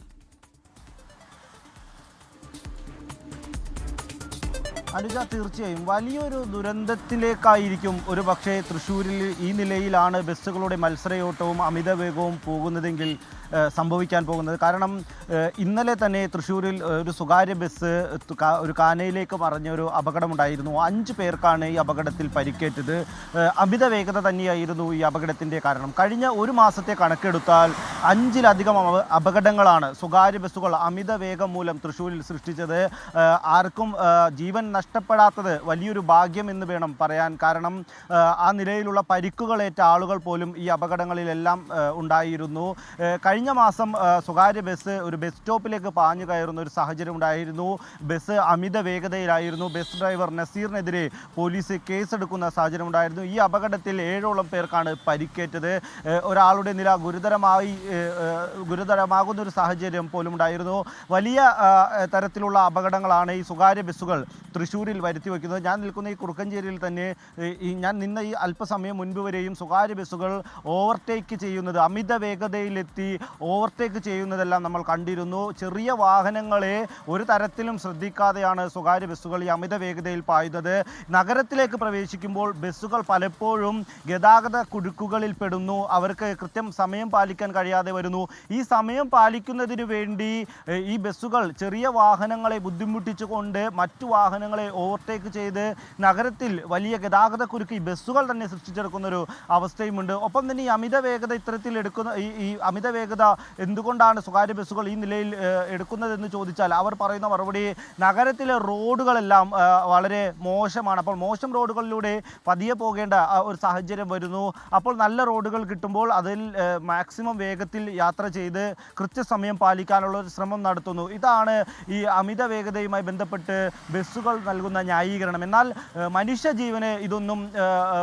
അനുജ, തീർച്ചയായും വലിയൊരു ദുരന്തത്തിലേക്കായിരിക്കും ഒരു പക്ഷേ തൃശ്ശൂരിൽ ഈ നിലയിലാണ് ബസ്സുകളുടെ മത്സരയോട്ടവും അമിതവേഗവും പോകുന്നതെങ്കിൽ സംഭവിക്കാൻ പോകുന്നത്. കാരണം ഇന്നലെ തന്നെ തൃശ്ശൂരിൽ ഒരു സ്വകാര്യ ബസ് ഒരു കാനയിലേക്ക് മറിഞ്ഞ ഒരു അപകടമുണ്ടായിരുന്നു. 5 പേർക്കാണ് ഈ അപകടത്തിൽ പരിക്കേറ്റത്. അമിത വേഗത തന്നെയായിരുന്നു ഈ അപകടത്തിൻ്റെ കാരണം. കഴിഞ്ഞ ഒരു മാസത്തെ കണക്കെടുത്താൽ 5-ലധികം അപകടങ്ങളാണ് സ്വകാര്യ ബസ്സുകൾ അമിത വേഗം മൂലം തൃശ്ശൂരിൽ സൃഷ്ടിച്ചത്. ആർക്കും ജീവൻ നഷ്ടപ്പെടാത്തത് വലിയൊരു ഭാഗ്യം എന്ന് വേണം പറയാൻ. കാരണം ആ നിലയിലുള്ള പരിക്കുകളേറ്റ ആളുകൾ പോലും ഈ അപകടങ്ങളിലെല്ലാം ഉണ്ടായിരുന്നു. കഴിഞ്ഞ മാസം സ്വകാര്യ ബസ് ഒരു ബസ് സ്റ്റോപ്പിലേക്ക് പാഞ്ഞു കയറുന്ന ഒരു സാഹചര്യം ഉണ്ടായിരുന്നു. ബസ് അമിത വേഗതയിലായിരുന്നു. ബസ് ഡ്രൈവർ നസീറിനെതിരെ പോലീസ് കേസെടുക്കുന്ന സാഹചര്യം ഉണ്ടായിരുന്നു. ഈ അപകടത്തിൽ 7ഓളം പേർക്കാണ് പരിക്കേറ്റത്. ഒരാളുടെ നില ഗുരുതരമാകുന്ന ഒരു സാഹചര്യം പോലും ഉണ്ടായിരുന്നു. വലിയ തരത്തിലുള്ള അപകടങ്ങളാണ് ഈ സ്വകാര്യ ബസ്സുകൾ തൃശ്ശൂരിൽ വരുത്തി വയ്ക്കുന്നത്. ഞാൻ നിൽക്കുന്ന ഈ കുറുക്കഞ്ചേരിയിൽ തന്നെ ഞാൻ നിന്ന ഈ അല്പസമയം മുൻപ് വരെയും സ്വകാര്യ ബസ്സുകൾ ഓവർടേക്ക് ചെയ്യുന്നത്, അമിത വേഗതയിലെത്തി ഓവർടേക്ക് ചെയ്യുന്നതെല്ലാം നമ്മൾ കണ്ടിരുന്നു. ചെറിയ വാഹനങ്ങളെ ഒരു തരത്തിലും ശ്രദ്ധിക്കാതെയാണ് സ്വകാര്യ ബസ്സുകൾ ഈ അമിത വേഗതയിൽ പായുന്നത്. നഗരത്തിലേക്ക് പ്രവേശിക്കുമ്പോൾ ബസ്സുകൾ പലപ്പോഴും ഗതാഗത കുരുക്കുകളിൽ പെടുന്നു. അവർക്ക് കൃത്യം സമയം പാലിക്കാൻ കഴിയാതെ വരുന്നു. ഈ സമയം പാലിക്കുന്നതിന് വേണ്ടി ഈ ബസ്സുകൾ ചെറിയ വാഹനങ്ങളെ ബുദ്ധിമുട്ടിച്ചുകൊണ്ട് മറ്റു വാഹനങ്ങളെ ഓവർടേക്ക് ചെയ്ത് നഗരത്തിൽ വലിയ ഗതാഗത കുരുക്ക് ഈ ബസ്സുകൾ തന്നെ സൃഷ്ടിച്ചെടുക്കുന്നൊരു അവസ്ഥയുമുണ്ട്. ഒപ്പം തന്നെ ഈ അമിത വേഗത ഇത്തരത്തിൽ എടുക്കുന്ന ഈ അമിത വേഗത എന്തുകൊണ്ടാണ് സ്വകാര്യ ബസ്സുകൾ ഈ നിലയിൽ എടുക്കുന്നതെന്ന് ചോദിച്ചാൽ അവർ പറയുന്ന മറുപടി നഗരത്തിലെ റോഡുകളെല്ലാം വളരെ മോശമാണ്. അപ്പോൾ മോശം റോഡുകളിലൂടെ പതിയെ പോകേണ്ട ഒരു സാഹചര്യം വരുന്നു. അപ്പോൾ നല്ല റോഡുകൾ കിട്ടുമ്പോൾ അതിൽ മാക്സിമം വേഗത്തിൽ യാത്ര ചെയ്ത് കൃത്യസമയം പാലിക്കാനുള്ള ഒരു ശ്രമം നടത്തുന്നു. ഇതാണ് ഈ അമിത വേഗതയുമായി ബന്ധപ്പെട്ട് ബസ്സുകൾ നൽകുന്ന ന്യായീകരണം. എന്നാൽ മനുഷ്യജീവന് ഇതൊന്നും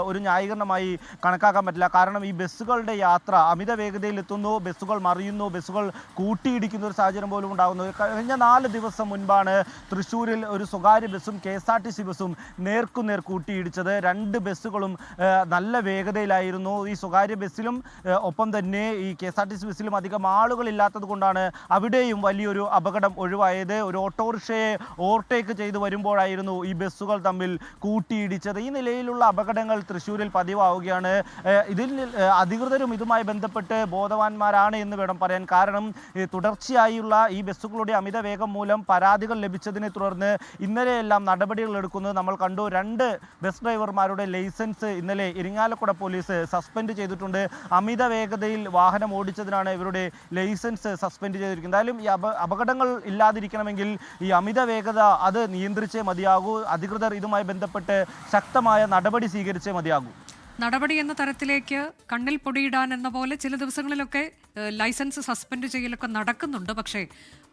ഒരു ന്യായീകരണമായി കണക്കാക്കാൻ പറ്റില്ല. കാരണം ഈ ബസ്സുകളുടെ യാത്ര അമിത വേഗതയിൽ എത്തുന്നു, ബസ്സുകൾ മറിയുന്നു, ബസ്സുകൾ കൂട്ടിയിടിക്കുന്ന ഒരു സാഹചര്യം പോലും ഉണ്ടാകുന്നു. കഴിഞ്ഞ 4 ദിവസം മുൻപാണ് തൃശ്ശൂരിൽ ഒരു സ്വകാര്യ ബസ്സും KSRTC ബസ്സും നേർക്കുനേർ കൂട്ടിയിടിച്ചത്. 2 ബസ്സുകളും നല്ല വേഗതയിലായിരുന്നു. ഈ സ്വകാര്യ ബസ്സിലും ഒപ്പം തന്നെ ഈ KSRTC ബസ്സിലും അധികം ആളുകൾ ഇല്ലാത്തത് കൊണ്ടാണ് അവിടെയും വലിയൊരു അപകടം ഒഴിവായത്. ഒരു ഓട്ടോറിക്ഷയെ ഓവർടേക്ക് ചെയ്ത് വരുമ്പോഴായിരുന്നു ഈ ബസ്സുകൾ തമ്മിൽ കൂട്ടിയിടിച്ചത്. ഈ നിലയിലുള്ള അപകടങ്ങൾ തൃശ്ശൂരിൽ പതിവാവുകയാണ്. ഇതിൽ അധികൃതരും ഇതുമായി ബന്ധപ്പെട്ട് ബോധവാന്മാരാണ് എന്ന് വേണം പറയാൻ. കാരണം തുടർച്ചയായുള്ള ഈ ബസ്സുകളുടെ അമിത വേഗം മൂലം പരാതികൾ ലഭിച്ചതിനെ തുടർന്ന് ഇന്നലെയെല്ലാം നടപടികൾ എടുക്കുന്നത് നമ്മൾ കണ്ടു. 2 ബസ് ഡ്രൈവർമാരുടെ ലൈസൻസ് ഇന്നലെ ഇരിങ്ങാലക്കുട പോലീസ് സസ്പെൻഡ് ചെയ്തിട്ടുണ്ട്. അമിത വേഗതയിൽ വാഹനം ഓടിച്ചതിനാണ് ഇവരുടെ ലൈസൻസ് സസ്പെൻഡ് ചെയ്തിരിക്കുന്നത്. എന്തായാലും ഈ അപകടങ്ങൾ ഇല്ലാതിരിക്കണമെങ്കിൽ ഈ അമിത വേഗത അത് നിയന്ത്രിച്ചേ മതിയാകൂ. അധികൃതർ ഇതുമായി ബന്ധപ്പെട്ട് ശക്തമായ നടപടി സ്വീകരിച്ചേ മതിയാകൂ. നടപടി എന്ന തരത്തിലേക്ക് കണ്ണിൽ പൊടിയിടാൻ എന്ന പോലെ ചില ദിവസങ്ങളിലൊക്കെ ലൈസൻസ് സസ്പെൻഡ് ചെയ്യലൊക്കെ നടക്കുന്നുണ്ട്. പക്ഷേ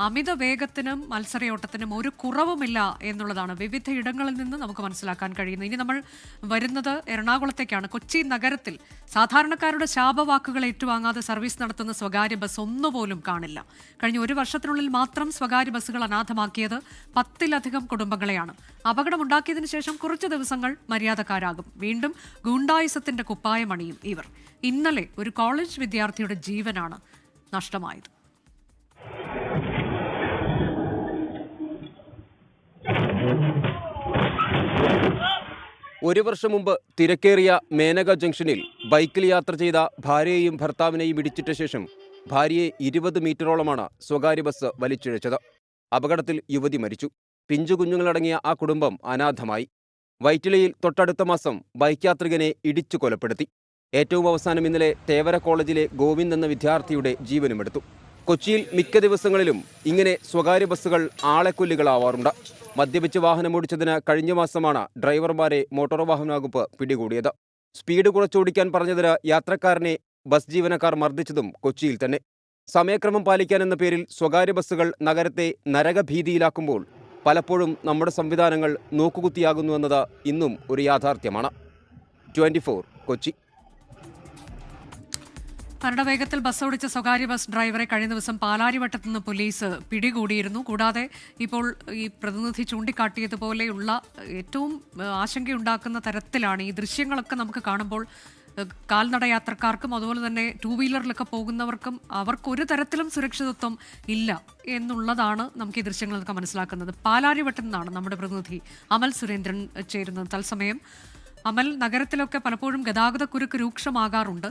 അമിത വേഗത്തിനും മത്സരയോട്ടത്തിനും ഒരു കുറവുമില്ല എന്നുള്ളതാണ് വിവിധ ഇടങ്ങളിൽ നിന്ന് നമുക്ക് മനസ്സിലാക്കാൻ കഴിയുന്നത്. ഇനി നമ്മൾ വരുന്നത് എറണാകുളത്തേക്കാണ്. കൊച്ചി നഗരത്തിൽ സാധാരണക്കാരുടെ ശാപവാക്കുകൾ ഏറ്റുവാങ്ങാതെ സർവീസ് നടത്തുന്ന സ്വകാര്യ ബസ് ഒന്നുപോലും കാണില്ല. കഴിഞ്ഞ 1 വർഷത്തിനുള്ളിൽ മാത്രം സ്വകാര്യ ബസ്സുകൾ അനാഥമാക്കിയത് 10-ലധികം കുടുംബങ്ങളെയാണ്. അപകടമുണ്ടാക്കിയതിനു ശേഷം കുറച്ച് ദിവസങ്ങൾ മര്യാദക്കാരാകും. വീണ്ടും ഗുണ്ടായുസത്തിന്റെ കുപ്പായമണിയും ഇവർ. ഇന്നലെ ഒരു കോളേജ് വിദ്യാർത്ഥിയുടെ ജീവനാണ് നഷ്ടമായത്. ഒരു വർഷം മുമ്പ് തിരക്കേറിയ മേനക ജംഗ്ഷനിൽ ബൈക്കിൽ യാത്ര ചെയ്ത ഭാര്യയെയും ഭർത്താവിനെയും ഇടിച്ചിട്ട ശേഷം ഭാര്യയെ 20 മീറ്ററോളമാണ് സ്വകാര്യ ബസ് വലിച്ചിഴച്ചത്. അപകടത്തിൽ യുവതി മരിച്ചു. പിഞ്ചു കുഞ്ഞുങ്ങളടങ്ങിയ ആ കുടുംബം അനാഥമായി. വൈറ്റിലയിൽ തൊട്ടടുത്ത മാസം ബൈക്ക് യാത്രികനെ ഇടിച്ചു കൊലപ്പെടുത്തി. ഏറ്റവും അവസാനം ഇന്നലെ തേവര കോളേജിലെ ഗോവിന്ദ് എന്ന വിദ്യാർത്ഥിയുടെ ജീവനുമെടുത്തു. കൊച്ചിയിൽ മിക്ക ദിവസങ്ങളിലും ഇങ്ങനെ സ്വകാര്യ ബസ്സുകൾ ആളെക്കൊല്ലികളാവാറുണ്ട്. മദ്യപിച്ച് വാഹനമോടിച്ചതിന് കഴിഞ്ഞ മാസമാണ് ഡ്രൈവർമാരെ മോട്ടോർ വാഹന വകുപ്പ് പിടികൂടിയത്. സ്പീഡ് കുറച്ചോടിക്കാൻ പറഞ്ഞതിന് യാത്രക്കാരനെ ബസ് ജീവനക്കാർ മർദ്ദിച്ചതും കൊച്ചിയിൽ തന്നെ. സമയക്രമം പാലിക്കാനെന്ന പേരിൽ സ്വകാര്യ ബസ്സുകൾ നഗരത്തെ നരകഭീതിയിലാക്കുമ്പോൾ പലപ്പോഴും നമ്മുടെ സംവിധാനങ്ങൾ നോക്കുകുത്തിയാകുന്നുവെന്നത് ഇന്നും ഒരു യാഥാർത്ഥ്യമാണ്. 24 കൊച്ചി. മരണവേഗത്തിൽ ബസ് ഓടിച്ച സ്വകാര്യ ബസ് ഡ്രൈവറെ കഴിഞ്ഞ ദിവസം പാലാരിവട്ടത്തു നിന്ന് പോലീസ് പിടികൂടിയിരുന്നു. കൂടാതെ ഇപ്പോൾ ഈ പ്രതിനിധി ചൂണ്ടിക്കാട്ടിയതുപോലെയുള്ള ഏറ്റവും ആശങ്കയുണ്ടാക്കുന്ന തരത്തിലാണ് ഈ ദൃശ്യങ്ങളൊക്കെ നമുക്ക് കാണുമ്പോൾ. കാൽനട യാത്രക്കാർക്കും അതുപോലെ തന്നെ 2 വീലറിലൊക്കെ പോകുന്നവർക്കും അവർക്കൊരു തരത്തിലും സുരക്ഷിതത്വം ഇല്ല എന്നുള്ളതാണ് നമുക്ക് ഈ ദൃശ്യങ്ങളൊക്കെ മനസ്സിലാക്കുന്നത്. പാലാരിവട്ടത്തു നിന്നാണ് നമ്മുടെ പ്രതിനിധി അമൽ സുരേന്ദ്രൻ ചേരുന്നത് തത്സമയം. അമൽ, നഗരത്തിലൊക്കെ പലപ്പോഴും ഗതാഗതക്കുരുക്ക് രൂക്ഷമാകാറുണ്ട്.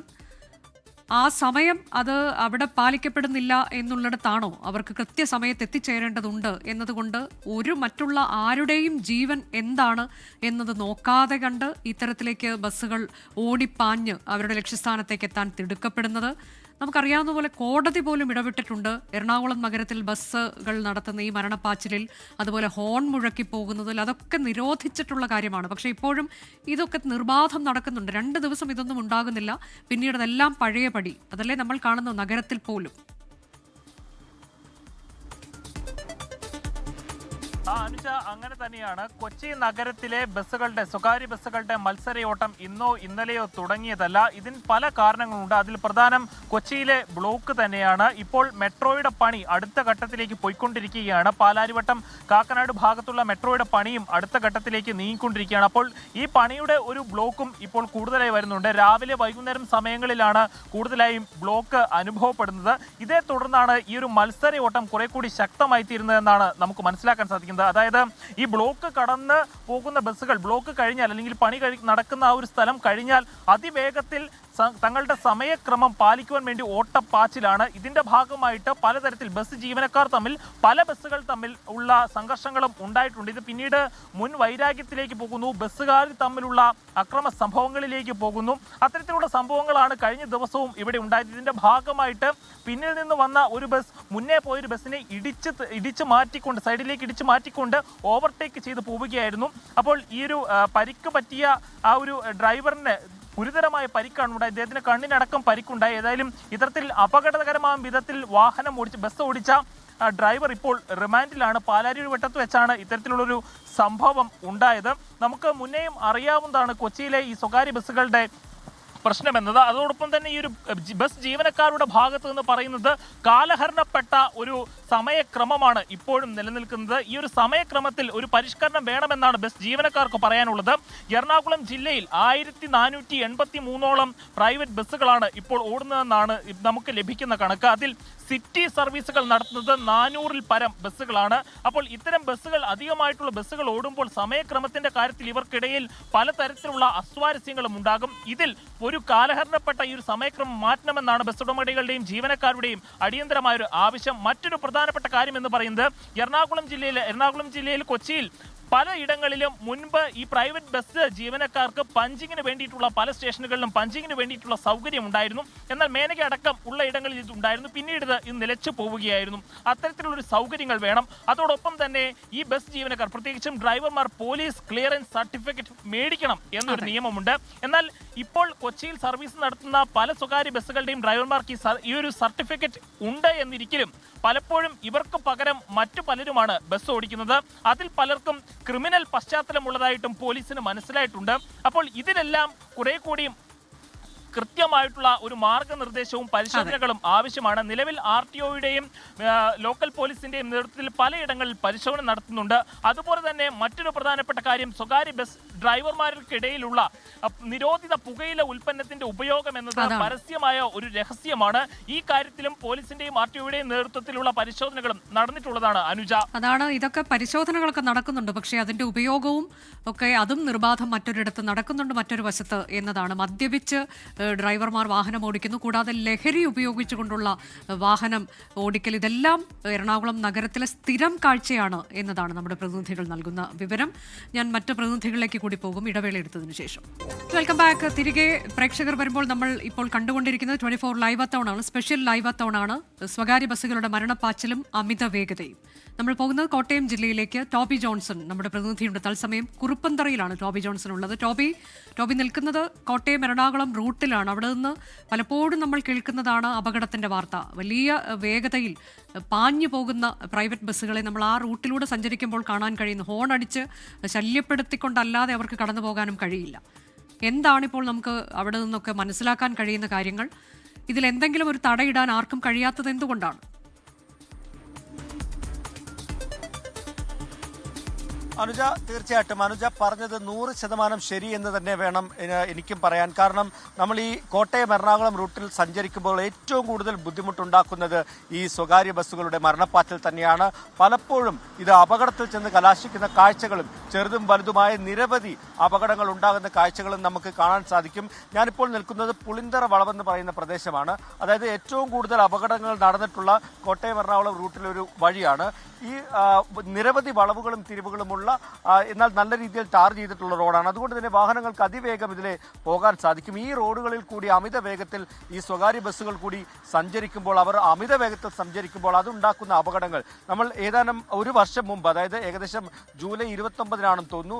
ആ സമയം അത് അവിടെ പാലിക്കപ്പെടുന്നില്ല എന്നുള്ളിടത്താണോ അവർക്ക് കൃത്യസമയത്ത് എത്തിച്ചേരേണ്ടതുണ്ട് എന്നതുകൊണ്ട് മറ്റുള്ള ആരുടെയും ജീവൻ എന്താണ് എന്നത് നോക്കാതെ കണ്ട് ഇത്തരത്തിലേക്ക് ബസ്സുകൾ ഓടിപ്പാഞ്ഞ് അവരുടെ ലക്ഷ്യസ്ഥാനത്തേക്ക് എത്താൻ തിടുക്കപ്പെടുന്നത്? നമുക്കറിയാവുന്ന പോലെ കോടതി പോലും ഇടപെട്ടിട്ടുണ്ട്. എറണാകുളം നഗരത്തിൽ ബസ്സുകൾ നടത്തുന്ന ഈ മരണപ്പാച്ചിലിൽ അതുപോലെ ഹോൺ മുഴക്കി പോകുന്നതിൽ അതൊക്കെ നിരോധിച്ചിട്ടുള്ള കാര്യമാണ്. പക്ഷേ ഇപ്പോഴും ഇതൊക്കെ നിർബാധം നടക്കുന്നുണ്ട്. 2 ദിവസം ഇതൊന്നും ഉണ്ടാകുന്നില്ല. പിന്നീട് അതെല്ലാം പഴയപടി. അതല്ലേ നമ്മൾ കാണുന്നു നഗരത്തിൽ പോലും. അനുജ, അങ്ങനെ തന്നെയാണ്. കൊച്ചി നഗരത്തിലെ ബസ്സുകളുടെ, സ്വകാര്യ ബസ്സുകളുടെ മത്സരയോട്ടം ഇന്നോ ഇന്നലെയോ തുടങ്ങിയതല്ല. ഇതിന് പല കാരണങ്ങളുണ്ട്. അതിൽ പ്രധാനം കൊച്ചിയിലെ ബ്ലോക്ക് തന്നെയാണ്. ഇപ്പോൾ മെട്രോയുടെ പണി അടുത്ത ഘട്ടത്തിലേക്ക് പോയിക്കൊണ്ടിരിക്കുകയാണ്. പാലാരിവട്ടം കാക്കനാട് ഭാഗത്തുള്ള മെട്രോയുടെ പണിയും അടുത്ത ഘട്ടത്തിലേക്ക് നീങ്ങിക്കൊണ്ടിരിക്കുകയാണ്. അപ്പോൾ ഈ പണിയുടെ ഒരു ബ്ലോക്കും ഇപ്പോൾ കൂടുതലായി വരുന്നുണ്ട്. രാവിലെ വൈകുന്നേരം സമയങ്ങളിലാണ് കൂടുതലായും ബ്ലോക്ക് അനുഭവപ്പെടുന്നത്. ഇതേ തുടർന്നാണ് ഈ ഒരു മത്സരയോട്ടം കുറെ കൂടി ശക്തമായി തീരുന്നതെന്നാണ് നമുക്ക് മനസ്സിലാക്കാൻ സാധിക്കുന്നത്. അതായത് ഈ ബ്ലോക്ക് കടന്ന് പോകുന്ന ബസ്സുകൾ ബ്ലോക്ക് കഴിഞ്ഞാൽ, അല്ലെങ്കിൽ പണി നടക്കുന്ന ആ ഒരു സ്ഥലം കഴിഞ്ഞാൽ അതിവേഗത്തിൽ തങ്ങളുടെ സമയക്രമം പാലിക്കുവാൻ വേണ്ടി ഓട്ടപ്പാച്ചിലാണ്. ഇതിന്റെ ഭാഗമായിട്ട് പലതരത്തിൽ ബസ് ജീവനക്കാർ തമ്മിൽ, പല ബസ്സുകൾ തമ്മിൽ ഉള്ള സംഘർഷങ്ങളും ഉണ്ടായിട്ടുണ്ട്. ഇത് പിന്നീട് മുൻ വൈരാഗ്യത്തിലേക്ക് പോകുന്നു, ബസ്സുകാർ തമ്മിലുള്ള അക്രമ സംഭവങ്ങളിലേക്ക് പോകുന്നു. അത്തരത്തിലുള്ള സംഭവങ്ങളാണ് കഴിഞ്ഞ ദിവസവും ഇവിടെ ഉണ്ടായത്. ഇതിന്റെ ഭാഗമായിട്ട് പിന്നിൽ നിന്ന് വന്ന ഒരു ബസ് മുന്നേ പോയൊരു ബസ്സിനെ ഇടിച്ച് മാറ്റിക്കൊണ്ട്, സൈഡിലേക്ക് ഇടിച്ച് മാറ്റിക്കൊണ്ട് ഓവർടേക്ക് ചെയ്ത് പോവുകയായിരുന്നു. അപ്പോൾ ഈ ഒരു പരിക്ക് പറ്റിയ ആ ഒരു ഡ്രൈവറിന് ഗുരുതരമായ പരിക്കാണ് ഉണ്ടായത്. ഇദ്ദേഹത്തിന് കണ്ണിനടക്കം പരിക്കുണ്ടായി. ഏതായാലും ഇത്തരത്തിൽ അപകടകരമായ വിധത്തിൽ ബസ് ഓടിച്ച ഡ്രൈവർ ഇപ്പോൾ റിമാൻഡിലാണ്. പാലാരിവട്ടത്ത് വെച്ചാണ് ഇത്തരത്തിലുള്ളൊരു സംഭവം ഉണ്ടായത്. നമുക്ക് മുന്നേയും അറിയാവുന്നതാണ് കൊച്ചിയിലെ ഈ സ്വകാര്യ ബസ്സുകളുടെ പ്രശ്നമെന്നത്. അതോടൊപ്പം തന്നെ ഈ ഒരു ബസ് ജീവനക്കാരുടെ ഭാഗത്ത് നിന്ന് പറയുന്നത് കാലഹരണപ്പെട്ട ഒരു സമയക്രമമാണ് ഇപ്പോഴും നിലനിൽക്കുന്നത്. ഈ ഒരു സമയക്രമത്തിൽ ഒരു പരിഷ്കരണം വേണമെന്നാണ് ബസ് ജീവനക്കാർക്ക് പറയാനുള്ളത്. എറണാകുളം ജില്ലയിൽ 1483ഓളം പ്രൈവറ്റ് ബസ്സുകളാണ് ഇപ്പോൾ ഓടുന്നതെന്നാണ് നമുക്ക് ലഭിക്കുന്ന കണക്ക്. അതിൽ സിറ്റി സർവീസുകൾ നടത്തുന്നത് 400-ൽ പരം ബസ്സുകളാണ്. അപ്പോൾ ഇത്തരം ബസ്സുകൾ, അധികമായിട്ടുള്ള ബസ്സുകൾ ഓടുമ്പോൾ സമയക്രമത്തിന്റെ കാര്യത്തിൽ ഇവർക്കിടയിൽ പലതരത്തിലുള്ള അസ്വാരസ്യങ്ങളും ഉണ്ടാകും. ഇതിൽ ഒരു കാലഹരണപ്പെട്ട ഈ ഒരു സമയക്രമം മാറ്റണമെന്നാണ് ബസ് ഉടമകളുടെയും ജീവനക്കാരുടെയും അടിയന്തരമായ ഒരു ആവശ്യം. മറ്റൊരു പ്രധാനപ്പെട്ട കാര്യം എന്ന് പറയുന്നത് എറണാകുളം ജില്ലയിൽ കൊച്ചിയിൽ പലയിടങ്ങളിലും മുൻപ് ഈ പ്രൈവറ്റ് ബസ് ജീവനക്കാർക്ക് പഞ്ചിങ്ങിന് വേണ്ടിയിട്ടുള്ള പല സ്റ്റേഷനുകളിലും പഞ്ചിങ്ങിന് വേണ്ടിയിട്ടുള്ള സൗകര്യം ഉണ്ടായിരുന്നു. എന്നാൽ മേനക അടക്കം ഉള്ള ഇടങ്ങളിൽ ഇത് ഉണ്ടായിരുന്നു. പിന്നീട് ഇത് നിലച്ചു പോവുകയായിരുന്നു. അത്തരത്തിലുള്ളൊരു സൗകര്യങ്ങൾ വേണം. അതോടൊപ്പം തന്നെ ഈ ബസ് ജീവനക്കാർ, പ്രത്യേകിച്ചും ഡ്രൈവർമാർ, പോലീസ് ക്ലിയറൻസ് സർട്ടിഫിക്കറ്റ് മേടിക്കണം എന്നൊരു നിയമമുണ്ട്. എന്നാൽ ഇപ്പോൾ കൊച്ചിയിൽ സർവീസ് നടത്തുന്ന പല സ്വകാര്യ ബസ്സുകളുടെയും ഡ്രൈവർമാർക്ക് ഈ ഒരു സർട്ടിഫിക്കറ്റ് ഉണ്ട് എന്നിരിക്കലും പലപ്പോഴും ഇവർക്ക് പകരം മറ്റു പലരുമാണ് ബസ് ഓടിക്കുന്നത്. അതിൽ പലർക്കും ക്രിമിനൽ പശ്ചാത്തലമുള്ളതായിട്ടും പോലീസിന് മനസ്സിലായിട്ടുണ്ട്. അപ്പോൾ ഇതിനെല്ലാം കുറെ കൂടി കൃത്യമായിട്ടുള്ള ഒരു മാർഗനിർദ്ദേശവും പരിശോധനകളും ആവശ്യമാണ്. നിലവിൽ RTOയുടെയും ലോക്കൽ പോലീസിന്റെയും നേതൃത്വത്തിൽ പലയിടങ്ങളിൽ പരിശോധന നടത്തുന്നുണ്ട്. അതുപോലെ തന്നെ മറ്റൊരു പ്രധാനപ്പെട്ട കാര്യം, സ്വകാര്യ ബസ് ഡ്രൈവർമാർക്കിടയിലുള്ള നിരോധിത പുകയില ഉൽപ്പന്നത്തിന്റെ ഉപയോഗം എന്നത് പരസ്യമായ ഒരു രഹസ്യമാണ്. ഈ കാര്യത്തിലും പോലീസിന്റെയും RTOയുടെയും നേതൃത്വത്തിലുള്ള പരിശോധനകളും നടന്നിട്ടുള്ളതാണ്. അനുജ, അതാണ്, ഇതൊക്കെ പരിശോധനകളൊക്കെ നടക്കുന്നുണ്ട്. പക്ഷേ അതിന്റെ ഉപയോഗവും ഒക്കെ അതും നിർബാധം മറ്റൊരിടത്ത് നടക്കുന്നുണ്ട് മറ്റൊരു വശത്ത് എന്നതാണ്. മദ്യപിച്ച് ഡ്രൈവർമാർ വാഹനം ഓടിക്കുന്നു, കൂടാതെ ലഹരി ഉപയോഗിച്ചുകൊണ്ടുള്ള വാഹനം ഓടിക്കൽ, ഇതെല്ലാം എറണാകുളം നഗരത്തിലെ സ്ഥിരം കാഴ്ചയാണ് എന്നതാണ് നമ്മുടെ പ്രതിനിധികൾ നൽകുന്ന വിവരം. ഞാൻ മറ്റു പ്രതിനിധികളിലേക്ക് കൂടി പോകും ഇടവേള എടുത്തതിനു ശേഷം. Welcome back. തിരികെ പ്രേക്ഷകർ വരുമ്പോൾ നമ്മൾ ഇപ്പോൾ കണ്ടുകൊണ്ടിരിക്കുന്നത് 24 ലൈവ് ആണ്, സ്പെഷ്യൽ ലൈവ് ആണ്. സ്വകാര്യ ബസ്സുകളുടെ മരണപ്പാച്ചിലും അമിത വേഗതയും. നമ്മൾ പോകുന്നത് കോട്ടയം ജില്ലയിലേക്ക്. ടോബി ജോൺസൺ നമ്മുടെ പ്രതിനിധിയുണ്ട് തത്സമയം. കുറുപ്പന്തറയിലാണ് ടോബി ജോൺസൺ ഉള്ളത്. ടോബി നിൽക്കുന്നത് കോട്ടയം എറണാകുളം റൂട്ടിലാണ്. അവിടെ നിന്ന് പലപ്പോഴും നമ്മൾ കേൾക്കുന്നതാണ് അപകടത്തിന്റെ വാർത്ത. വലിയ വേഗതയിൽ പാഞ്ഞു പോകുന്ന പ്രൈവറ്റ് ബസ്സുകളെ നമ്മൾ ആ റൂട്ടിലൂടെ സഞ്ചരിക്കുമ്പോൾ കാണാൻ കഴിയുന്നു. ഹോൺ അടിച്ച് ശല്യപ്പെടുത്തിക്കൊണ്ടല്ലാതെ അവർക്ക് കടന്നു പോകാനും കഴിയില്ല. എന്താണിപ്പോൾ നമുക്ക് അവിടെ നിന്നൊക്കെ മനസ്സിലാക്കാൻ കഴിയുന്ന കാര്യങ്ങൾ? ഇതിലെന്തെങ്കിലും ഒരു തടയിടാൻ ആർക്കും കഴിയാത്തത് എന്തുകൊണ്ടാണ്? അനുജ, തീർച്ചയായിട്ടും അനുജ പറഞ്ഞത് 100% ശരി എന്ന് തന്നെ വേണം എനിക്കും പറയാൻ. കാരണം നമ്മൾ ഈ കോട്ടയം എറണാകുളം റൂട്ടിൽ സഞ്ചരിക്കുമ്പോൾ ഏറ്റവും കൂടുതൽ ബുദ്ധിമുട്ടുണ്ടാക്കുന്നത് ഈ സ്വകാര്യ ബസ്സുകളുടെ മരണപ്പാച്ചിൽ തന്നെയാണ്. പലപ്പോഴും ഇത് അപകടത്തിൽ ചെന്ന് കലാശിക്കുന്ന കാഴ്ചകളും ചെറുതും വലുതുമായ നിരവധി അപകടങ്ങൾ ഉണ്ടാകുന്ന കാഴ്ചകളും നമുക്ക് കാണാൻ സാധിക്കും. ഞാനിപ്പോൾ നിൽക്കുന്നത് പുളിന്തറ വളവെന്ന് പറയുന്ന പ്രദേശമാണ്. അതായത് ഏറ്റവും കൂടുതൽ അപകടങ്ങൾ നടന്നിട്ടുള്ള കോട്ടയം എറണാകുളം റൂട്ടിലൊരു വഴിയാണ്. ഈ നിരവധി വളവുകളും തിരിവുകളുമുള്ള എന്നാൽ നല്ല രീതിയിൽ ടാർ ചെയ്തിട്ടുള്ള റോഡാണ്. അതുകൊണ്ട് തന്നെ വാഹനങ്ങൾക്ക് അതിവേഗം ഇതിലെ പോകാൻ സാധിക്കും. ഈ റോഡുകളിൽ കൂടി അമിത വേഗത്തിൽ ഈ സ്വകാര്യ ബസ്സുകൾ കൂടി സഞ്ചരിക്കുമ്പോൾ, അവർ അമിത വേഗത്തിൽ സഞ്ചരിക്കുമ്പോൾ അതുണ്ടാക്കുന്ന അപകടങ്ങൾ നമ്മൾ ഏതാനും ഒരു വർഷം മുമ്പ്, അതായത് ഏകദേശം ജൂലൈ 29-നാണെന്ന് തോന്നുന്നു,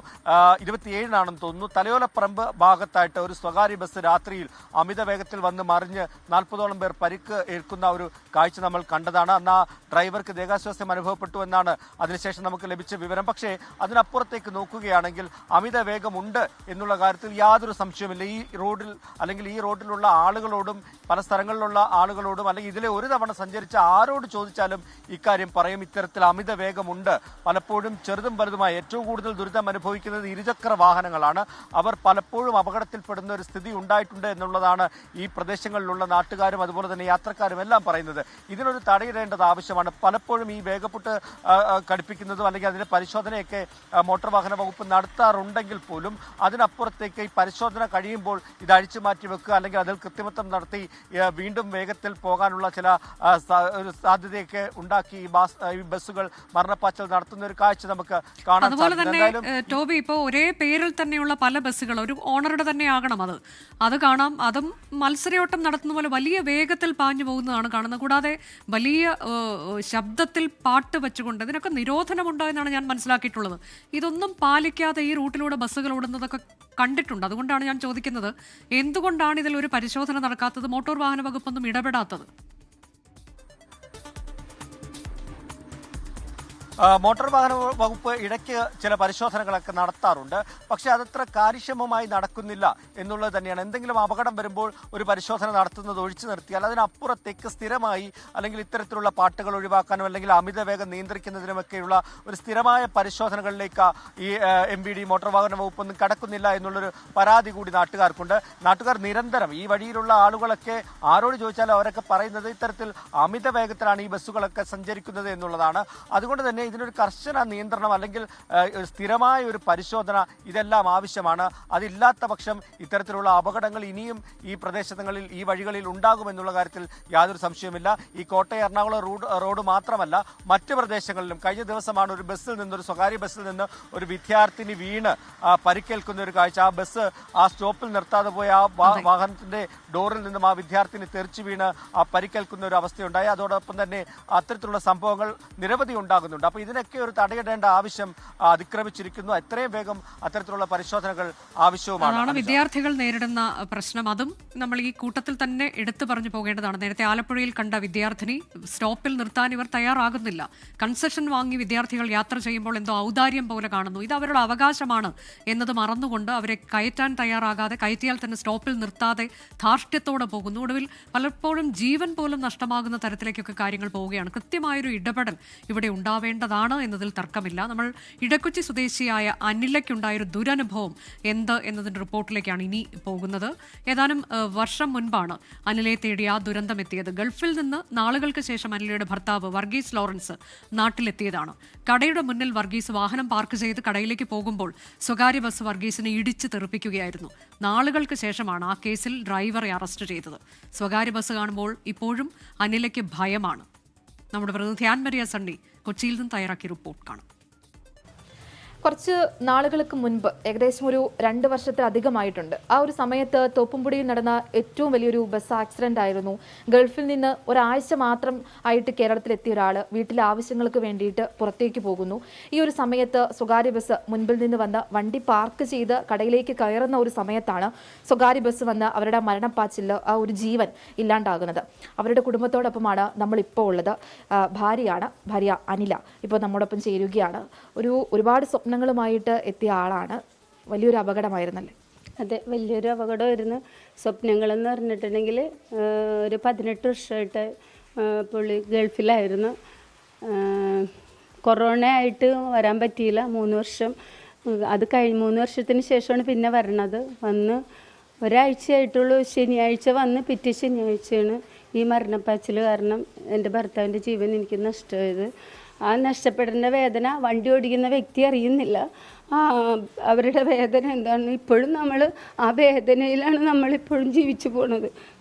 27-നാണെന്ന് തോന്നുന്നു, തലയോലപ്പറമ്പ് ഭാഗത്തായിട്ട് ഒരു സ്വകാര്യ ബസ് രാത്രിയിൽ അമിത വേഗത്തിൽ വന്ന് മറിഞ്ഞ് 40ഓളം പേർ പരിക്ക് ഏൽക്കുന്ന ഒരു കാഴ്ച നമ്മൾ കണ്ടതാണ്. അന്ന് ആ ഡ്രൈവർക്ക് ദേഹാസ്വാസ്ഥ്യം അനുഭവപ്പെട്ടു എന്നാണ് അതിനുശേഷം നമുക്ക് ലഭിച്ച വിവരം. പക്ഷേ അതിനപ്പുറത്തേക്ക് നോക്കുകയാണെങ്കിൽ അമിത വേഗമുണ്ട് എന്നുള്ള കാര്യത്തിൽ യാതൊരു സംശയവുമില്ല. ഈ റോഡിൽ അല്ലെങ്കിൽ ഈ റോഡിലുള്ള ആളുകളോടും പല സ്ഥലങ്ങളിലുള്ള ആളുകളോടും അല്ലെങ്കിൽ ഇതിലെ ഒരു തവണ സഞ്ചരിച്ച ആരോട് ചോദിച്ചാലും ഇക്കാര്യം പറയും. ഇത്തരത്തിൽ അമിത വേഗമുണ്ട്. പലപ്പോഴും ചെറുതും വലുതുമായി ഏറ്റവും കൂടുതൽ ദുരിതം അനുഭവിക്കുന്നത് ഇരുചക്ര വാഹനങ്ങളാണ്. അവർ പലപ്പോഴും അപകടത്തിൽപ്പെടുന്ന ഒരു സ്ഥിതി ഉണ്ടായിട്ടുണ്ട് എന്നുള്ളതാണ് ഈ പ്രദേശങ്ങളിലുള്ള നാട്ടുകാരും അതുപോലെ തന്നെ യാത്രക്കാരും എല്ലാം പറയുന്നത്. ഇതിനൊരു തടയിടേണ്ടത് ആവശ്യമാണ്. പലപ്പോഴും ഈ വേഗപ്പെട്ട് കടുപ്പിക്കുന്നതും അല്ലെങ്കിൽ അതിന്റെ പരിശോധനയൊക്കെ മോട്ടോർ വാഹന വകുപ്പ് നടത്താറുണ്ടെങ്കിൽ പോലും അതിനപ്പുറത്തേക്ക് ഈ പരിശോധന കഴിയുമ്പോൾ ഇത് അഴിച്ചു മാറ്റി വെക്കുക അല്ലെങ്കിൽ അതിൽ കൃത്രിമത്വം നടത്തി വീണ്ടും വേഗത്തിൽ പോകാനുള്ള ചില സാധ്യതയൊക്കെ ഉണ്ടാക്കി ഈ ബസ്സുകൾ മരണപ്പാച്ചൽ നടത്തുന്ന ഒരു കാഴ്ച നമുക്ക് കാണാൻ സാധിക്കും. അതുപോലെ തന്നെ ടോബി, ഇപ്പോൾ ഒരേ പേരിൽ തന്നെയുള്ള പല ബസ്സുകൾ ഒരു ഓണറുടെ തന്നെ ആകണം, അത് കാണാം. അതും മത്സരയോട്ടം നടത്തുന്ന പോലെ വലിയ വേഗത്തിൽ പാഞ്ഞു പോകുന്നതാണ് കാണുന്നത്. കൂടാതെ വലിയ ശബ്ദത്തിൽ പാട്ട് വെച്ചുകൊണ്ട് ഇതിനൊക്കെ നിരോധനമുണ്ടോ എന്നാണ് ഞാൻ മനസ്സിലാക്കിയിട്ടുള്ളത്. ഇതൊന്നും പാലിക്കാതെ ഈ റൂട്ടിലൂടെ ബസ്സുകൾ ഓടുന്നതൊക്കെ കണ്ടിട്ടുണ്ട്. അതുകൊണ്ടാണ് ഞാൻ ചോദിക്കുന്നത്, എന്തുകൊണ്ടാണ് ഇതിൽ ഒരു പരിശോധന നടക്കാത്തത്, മോട്ടോർ വാഹന വകുപ്പൊന്നും ഇടപെടാത്തത്? മോട്ടോർ വാഹന വകുപ്പ് ഇടയ്ക്ക് ചില പരിശോധനകളൊക്കെ നടത്താറുണ്ട്. പക്ഷേ അതത്ര കാര്യക്ഷമമായി നടക്കുന്നില്ല എന്നുള്ളത് തന്നെയാണ്. എന്തെങ്കിലും അപകടം വരുമ്പോൾ ഒരു പരിശോധന നടത്തുന്നത് ഒഴിച്ചു നിർത്തിയാൽ അതിനപ്പുറത്തേക്ക് സ്ഥിരമായി അല്ലെങ്കിൽ ഇത്തരത്തിലുള്ള പാട്ടുകൾ ഒഴിവാക്കാനോ അല്ലെങ്കിൽ അമിത വേഗം നിയന്ത്രിക്കുന്നതിനുമൊക്കെയുള്ള ഒരു സ്ഥിരമായ പരിശോധനകളിലേക്ക് ഈ MVD മോട്ടോർ വാഹന വകുപ്പൊന്നും കടക്കുന്നില്ല എന്നുള്ളൊരു പരാതി കൂടി നാട്ടുകാർക്കുണ്ട്. നാട്ടുകാർ നിരന്തരം ഈ വഴിയിലുള്ള ആളുകളൊക്കെ ആരോട് ചോദിച്ചാലും അവരൊക്കെ പറയുന്നത് ഇത്തരത്തിൽ അമിത വേഗത്തിലാണ് ഈ ബസ്സുകളൊക്കെ സഞ്ചരിക്കുന്നത് എന്നുള്ളതാണ്. അതുകൊണ്ട് തന്നെ ഇതിനൊരു കർശന നിയന്ത്രണം അല്ലെങ്കിൽ സ്ഥിരമായ ഒരു പരിശോധന ഇതെല്ലാം ആവശ്യമാണ്. അതില്ലാത്ത പക്ഷം ഇത്തരത്തിലുള്ള അപകടങ്ങൾ ഇനിയും ഈ പ്രദേശങ്ങളിൽ ഈ വഴികളിൽ ഉണ്ടാകുമെന്നുള്ള കാര്യത്തിൽ യാതൊരു സംശയവുമില്ല. ഈ കോട്ടയം എറണാകുളം റോഡ് മാത്രമല്ല, മറ്റ് പ്രദേശങ്ങളിലും കഴിഞ്ഞ ദിവസമാണ് ഒരു സ്വകാര്യ ബസ്സിൽ നിന്ന് ഒരു വിദ്യാർത്ഥിനി വീണ് പരിക്കേൽക്കുന്ന ഒരു കാഴ്ച. ആ ബസ് ആ സ്റ്റോപ്പിൽ നിർത്താതെ പോയ ആ വാഹനത്തിന്റെ ഡോറിൽ നിന്നും ആ വിദ്യാർത്ഥിനി തെറിച്ചു വീണ് പരിക്കേൽക്കുന്ന ഒരു അവസ്ഥയുണ്ടായി. അതോടൊപ്പം തന്നെ അത്തരത്തിലുള്ള സംഭവങ്ങൾ നിരവധി ഉണ്ടാകുന്നുണ്ട്. അപ്പോൾ ഇതിനൊക്കെ ഒരു തടയിടേണ്ട ആവശ്യം അതിക്രമിച്ചിരിക്കുന്നു. എത്രയും വേഗം അത്തരത്തിലുള്ള പരിശോധനകൾ ആവശ്യവുമാണ്. വിദ്യാർത്ഥികൾ നേരിടുന്ന പ്രശ്നം, അതും നമ്മൾ ഈ കൂട്ടത്തിൽ തന്നെ എടുത്തു പറഞ്ഞു പോകേണ്ടതാണ്. നേരത്തെ ആലപ്പുഴയിൽ കണ്ട വിദ്യാർത്ഥിനി സ്റ്റോപ്പിൽ നിർത്താൻ ഇവർ തയ്യാറാകുന്നില്ല. കൺസെഷൻ വാങ്ങി വിദ്യാർത്ഥികൾ യാത്ര ചെയ്യുമ്പോൾ എന്തോ ഔദാര്യം പോലെ കാണുന്നു. ഇത് അവരുടെ അവകാശമാണ് എന്നത് മറന്നുകൊണ്ട് അവരെ കയറ്റാൻ തയ്യാറാകാതെ, കയറ്റിയാൽ തന്നെ സ്റ്റോപ്പിൽ നിർത്താതെ ധാർഷ്ട്യത്തോടെ പോകുന്നു. ഒടുവിൽ പലപ്പോഴും ജീവൻ പോലും നഷ്ടമാകുന്ന തരത്തിലേക്കൊക്കെ കാര്യങ്ങൾ പോവുകയാണ്. കൃത്യമായൊരു ഇടപെടൽ ഇവിടെ ഉണ്ടാവേണ്ടതാണ് എന്നതിൽ തർക്കമില്ല. നമ്മൾ ഇടക്കൊച്ചി സ്വദേശിയായ അനിലയ്ക്കുണ്ടായൊരു ദുരനുഭവം എന്ത് എന്നതിൻ്റെ റിപ്പോർട്ടിലേക്കാണ് ഇനി പോകുന്നത്. ഏതാനും വർഷം മുൻപാണ് അനിലയെ തേടി ആ ദുരന്തം എത്തിയത്. ഗൾഫിൽ നിന്ന് നാളുകൾക്ക് ശേഷം അനിലയുടെ ഭർത്താവ് വർഗീസ് ലോറൻസ് നാട്ടിലെത്തിയതാണ്. കടയുടെ മുന്നിൽ വർഗീസ് വാഹനം പാർക്ക് ചെയ്ത് കടയിലേക്ക് പോകുമ്പോൾ സ്വകാര്യ ബസ് വർഗീസിനെ ഇടിച്ച് തെറിപ്പിക്കുകയായിരുന്നു. നാളുകൾക്ക് ശേഷമാണ് ആ കേസിൽ ഡ്രൈവറെ അറസ്റ്റ് ചെയ്തത്. സ്വകാര്യ ബസ് കാണുമ്പോൾ ഇപ്പോഴും അനിലയ്ക്ക് ഭയമാണ്. നമ്മുടെ പ്രതിനിധി ആൻമരിയ സണ്ണി കൊച്ചിയിൽ നിന്ന് തയ്യാറാക്കിയ റിപ്പോർട്ട് കാണാം. കുറച്ച് നാളുകൾക്ക് മുൻപ്, ഏകദേശം ഒരു 2 വർഷത്തിലധികമായിട്ടുണ്ട്, ആ ഒരു സമയത്ത് തോപ്പുംപുടിയിൽ നടന്ന ഏറ്റവും വലിയൊരു ബസ് ആക്സിഡന്റ് ആയിരുന്നു. ഗൾഫിൽ നിന്ന് ഒരാഴ്ച മാത്രം ആയിട്ട് കേരളത്തിലെത്തിയ ഒരാൾ വീട്ടിലെ ആവശ്യങ്ങൾക്ക് വേണ്ടിയിട്ട് പുറത്തേക്ക് പോകുന്നു. ഈ ഒരു സമയത്ത് സ്വകാര്യ ബസ് മുൻപിൽ നിന്ന് വന്ന് വണ്ടി പാർക്ക് ചെയ്ത് കടയിലേക്ക് കയറുന്ന ഒരു സമയത്താണ് സ്വകാര്യ ബസ് വന്ന് അവരുടെ മരണപ്പാച്ചിൽ ആ ഒരു ജീവൻ ഇല്ലാണ്ടാകുന്നത്. അവരുടെ കുടുംബത്തോടൊപ്പമാണ് നമ്മളിപ്പോൾ ഉള്ളത്. ഭാര്യ അനില ഇപ്പോൾ നമ്മോടൊപ്പം ചേരുകയാണ്. ഒരുപാട് സ്വപ്നങ്ങളുമായിട്ട് എത്തിയ ആളാണ്. വലിയൊരു അപകടമായിരുന്നല്ലേ? അതെ, വലിയൊരു അപകടമായിരുന്നു. സ്വപ്നങ്ങളെന്ന് പറഞ്ഞിട്ടുണ്ടെങ്കിൽ ഒരു 18 വർഷമായിട്ട് പുള്ളി ഗൾഫിലായിരുന്നു. കൊറോണ ആയിട്ട് വരാൻ പറ്റിയില്ല. 3 വർഷം അത് 3 വർഷത്തിന് ശേഷമാണ് പിന്നെ വരണത്. വന്ന് ഒരാഴ്ചയായിട്ടുള്ളൂ. ശനിയാഴ്ച വന്ന് പിറ്റേ ശനിയാഴ്ചയാണ് ഈ മരണപ്പാച്ചിൽ കാരണം എൻ്റെ ഭർത്താവിൻ്റെ ജീവൻ എനിക്ക് നഷ്ടമായത്. ആ നഷ്ടപ്പെടുന്ന വേദന വണ്ടി ഓടിക്കുന്ന വ്യക്തി അറിയുന്നില്ല. അവരുടെ വേദന എന്താണ്, ഇപ്പോഴും നമ്മൾ ആ വേദനയിലാണ് നമ്മളിപ്പോഴും ജീവിച്ചു പോണത്.